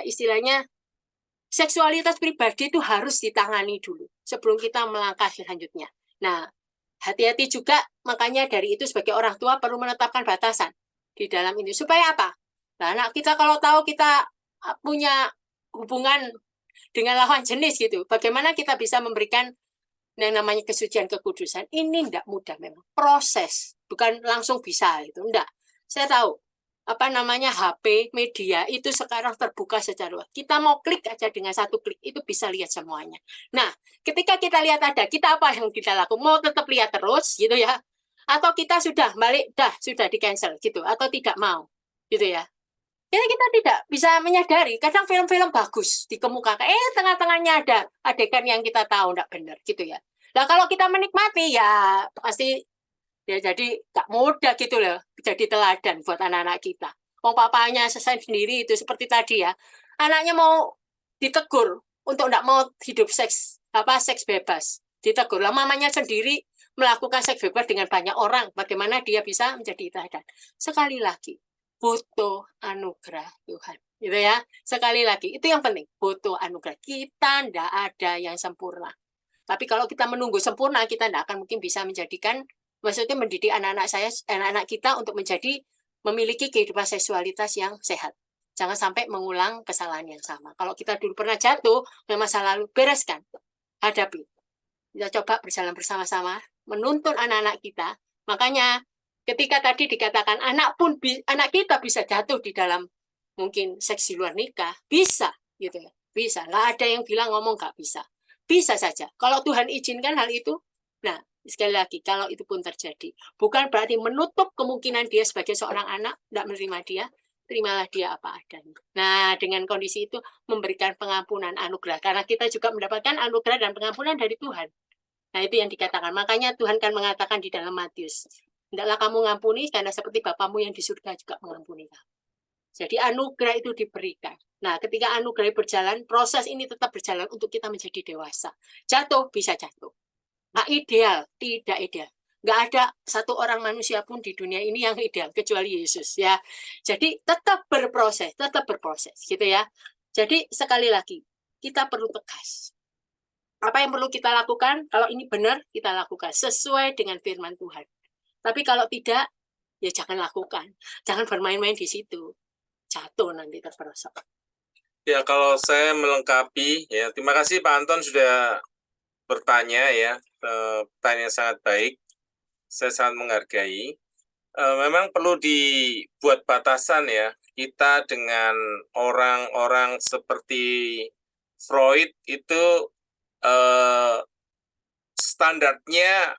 istilahnya seksualitas pribadi itu harus ditangani dulu sebelum kita melangkah selanjutnya. Nah, hati-hati juga, makanya dari itu sebagai orang tua perlu menetapkan batasan di dalam ini. Supaya apa? Nah, anak kita kalau tahu kita punya hubungan dengan lawan jenis gitu, bagaimana kita bisa memberikan yang namanya kesucian kekudusan? Ini tidak mudah memang. Proses, bukan langsung bisa itu. Enggak. Saya tahu HP, media itu sekarang terbuka secara luas. Kita mau klik aja dengan satu klik itu bisa lihat semuanya. Nah, ketika kita lihat ada, kita apa yang kita lakukan? Mau tetap lihat terus gitu ya? Atau kita sudah balik, sudah di cancel gitu, atau tidak mau gitu ya? Jadi kita tidak bisa menyadari. Kadang film-film bagus dikemukakan, tengah-tengahnya ada adegan yang kita tahu tidak benar gitu ya. Nah kalau kita menikmati ya pasti ya jadi gak mudah gitu loh jadi teladan buat anak-anak kita. Oh papanya selesai sendiri itu seperti tadi ya, anaknya mau ditegur untuk tidak mau hidup seks bebas, ditegur lah mamanya sendiri melakukan seks bebas dengan banyak orang, bagaimana dia bisa menjadi teladan? Sekali lagi butuh anugerah Tuhan gitu ya. Sekali lagi itu yang penting, butuh anugerah. Kita tidak ada yang sempurna, tapi kalau kita menunggu sempurna kita tidak akan mungkin bisa menjadikan, maksudnya mendidik anak-anak kita untuk memiliki kehidupan seksualitas yang sehat. Jangan sampai mengulang kesalahan yang sama. Kalau kita dulu pernah jatuh ke masa lalu, bereskan, hadapi. Kita coba berjalan bersama-sama, menuntun anak-anak kita. Makanya ketika tadi dikatakan anak kita bisa jatuh di dalam mungkin seks di luar nikah, bisa gitu ya, bisa. Nggak ada yang bilang ngomong nggak bisa. Bisa saja. Kalau Tuhan izinkan hal itu, nah sekali lagi, kalau itu pun terjadi, bukan berarti menutup kemungkinan dia sebagai seorang anak, tidak menerima dia, terimalah dia apa adanya. Nah, dengan kondisi itu memberikan pengampunan anugerah, karena kita juga mendapatkan anugerah dan pengampunan dari Tuhan. Nah, itu yang dikatakan. Makanya Tuhan kan mengatakan di dalam Matius, hendaklah kamu mengampuni, karena seperti Bapamu yang di surga juga mengampuni kamu. Jadi anugerah itu diberikan. Nah, ketika anugerah berjalan, proses ini tetap berjalan untuk kita menjadi dewasa. Jatuh, bisa jatuh. Nggak ideal, tidak ideal. Nggak ada satu orang manusia pun di dunia ini yang ideal, kecuali Yesus ya. Jadi tetap berproses gitu ya. Jadi sekali lagi, kita perlu tegas. Apa yang perlu kita lakukan? Kalau ini benar, kita lakukan sesuai dengan firman Tuhan. Tapi kalau tidak, ya jangan lakukan. Jangan bermain-main di situ. Jatuh nanti terperosok. Ya, kalau saya melengkapi, ya terima kasih Pak Anton sudah bertanya ya, pertanyaan yang sangat baik. Saya sangat menghargai. Memang perlu dibuat batasan ya, kita dengan orang-orang seperti Freud itu standarnya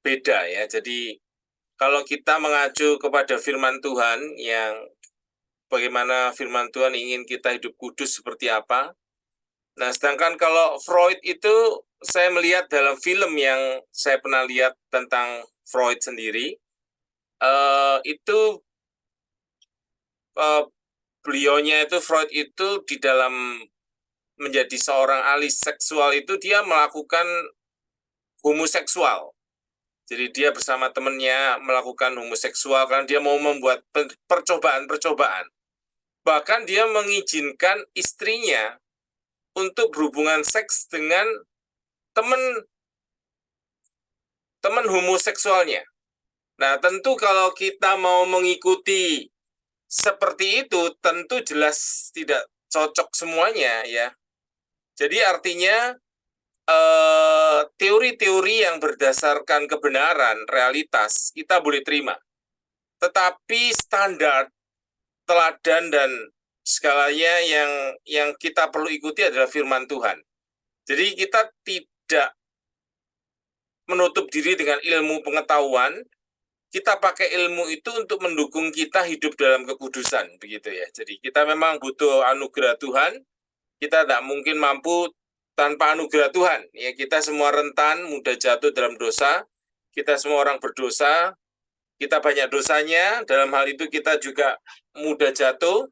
beda ya. Jadi kalau kita mengacu kepada firman Tuhan yang bagaimana firman Tuhan ingin kita hidup kudus seperti apa. Nah, sedangkan kalau Freud itu saya melihat dalam film yang saya pernah lihat tentang Freud sendiri, itu beliaunya itu Freud itu di dalam menjadi seorang ahli seksual itu dia melakukan homoseksual. Jadi dia bersama temannya melakukan homoseksual karena dia mau membuat percobaan-percobaan. Bahkan dia mengizinkan istrinya untuk berhubungan seks dengan teman homoseksualnya. Nah, tentu kalau kita mau mengikuti seperti itu, tentu jelas tidak cocok semuanya ya. Jadi artinya teori-teori yang berdasarkan kebenaran, realitas, kita boleh terima. Tetapi standar, teladan, dan segalanya yang kita perlu ikuti adalah firman Tuhan. Jadi kita tidak menutup diri dengan ilmu pengetahuan, kita pakai ilmu itu untuk mendukung kita hidup dalam kekudusan, begitu ya. Jadi kita memang butuh anugerah Tuhan, kita tidak mungkin mampu tanpa anugerah Tuhan. Ya, kita semua rentan, mudah jatuh dalam dosa, kita semua orang berdosa, kita banyak dosanya, dalam hal itu kita juga mudah jatuh.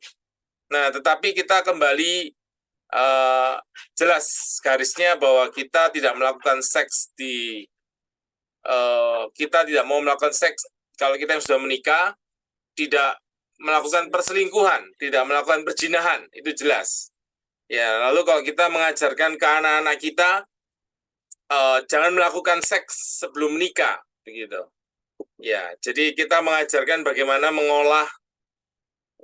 Nah, tetapi kita kembali jelas garisnya bahwa kita tidak melakukan seks kita tidak mau melakukan seks kalau kita yang sudah menikah, tidak melakukan perselingkuhan, tidak melakukan perzinahan, itu jelas. Ya, lalu kalau kita mengajarkan ke anak-anak kita, jangan melakukan seks sebelum menikah, begitu. Ya, jadi kita mengajarkan bagaimana mengolah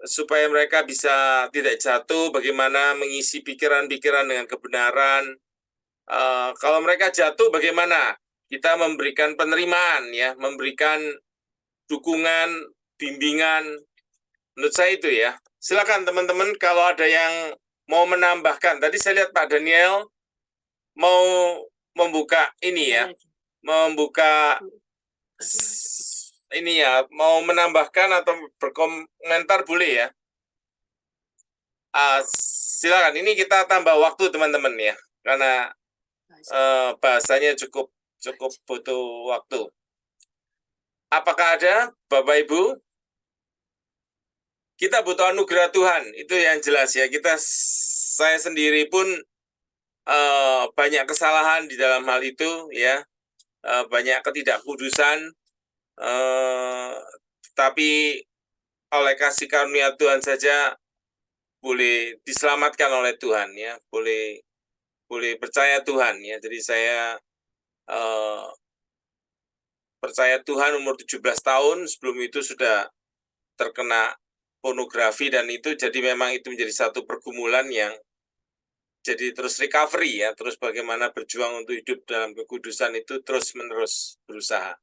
supaya mereka bisa tidak jatuh, bagaimana mengisi pikiran-pikiran dengan kebenaran. Kalau mereka jatuh, bagaimana kita memberikan penerimaan, ya, memberikan dukungan, bimbingan. Menurut saya itu ya. Silakan teman-teman kalau ada yang mau menambahkan. Tadi saya lihat Pak Daniel mau membuka ini ya, membuka ini ya, mau menambahkan atau berkomentar boleh ya. Silakan, ini kita tambah waktu teman-teman ya, karena bahasanya cukup butuh waktu. Apakah ada Bapak Ibu? Kita butuh anugerah Tuhan, itu yang jelas ya. Saya sendiri pun banyak kesalahan di dalam hal itu ya, banyak ketidakkudusan, tapi oleh kasih karunia Tuhan saja boleh diselamatkan oleh Tuhan ya, boleh percaya Tuhan ya. Jadi saya percaya Tuhan umur 17 tahun, sebelum itu sudah terkena pornografi, dan itu jadi memang itu menjadi satu pergumulan yang jadi terus recovery ya, terus bagaimana berjuang untuk hidup dalam kekudusan itu terus-menerus berusaha.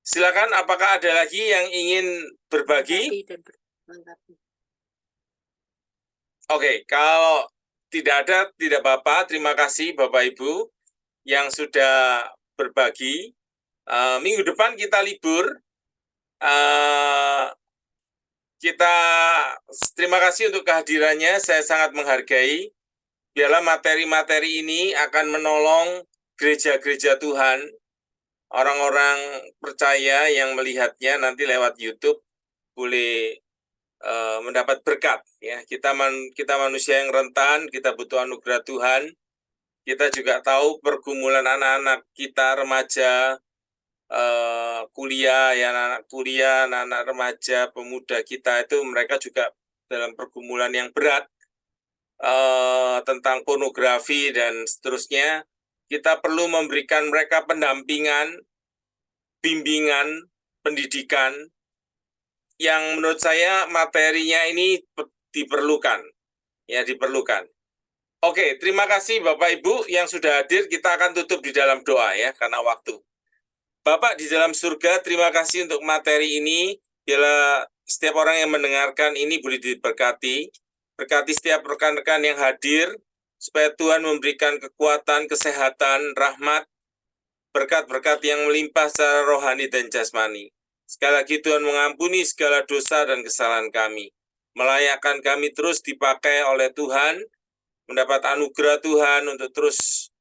Silakan, apakah ada lagi yang ingin berbagi? Oke, kalau tidak ada, tidak apa-apa. Terima kasih Bapak Ibu yang sudah berbagi. Minggu depan kita libur. Kita terima kasih untuk kehadirannya, saya sangat menghargai. Biarlah materi-materi ini akan menolong gereja-gereja Tuhan, orang-orang percaya yang melihatnya nanti lewat YouTube boleh mendapat berkat. Ya, kita manusia yang rentan, kita butuh anugerah Tuhan. Kita juga tahu pergumulan anak-anak kita remaja, kuliah, ya anak-anak kuliah, anak-anak remaja, pemuda kita itu mereka juga dalam pergumulan yang berat tentang pornografi dan seterusnya. Kita perlu memberikan mereka pendampingan, bimbingan, pendidikan yang menurut saya materinya ini diperlukan, ya diperlukan. Oke, terima kasih Bapak Ibu yang sudah hadir. Kita akan tutup di dalam doa ya karena waktu. Bapak di dalam surga, terima kasih untuk materi ini. Biarlah setiap orang yang mendengarkan ini boleh diberkati. Berkati setiap rekan-rekan yang hadir, supaya Tuhan memberikan kekuatan, kesehatan, rahmat, berkat-berkat yang melimpah secara rohani dan jasmani. Sekali lagi Tuhan mengampuni segala dosa dan kesalahan kami. Melayakkan kami terus dipakai oleh Tuhan, mendapat anugerah Tuhan untuk terus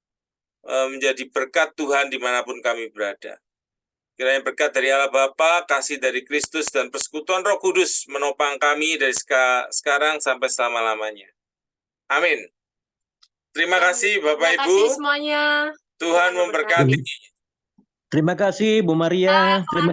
menjadi berkat Tuhan dimanapun kami berada. Kiranya berkat dari Allah Bapa, kasih dari Kristus, dan persekutuan Roh Kudus menopang kami dari sekarang sampai selama-lamanya. Amin. Terima kasih Bapak Ibu. Terima kasih semuanya. Tuhan memberkati. Terima kasih Bu Maria. Terima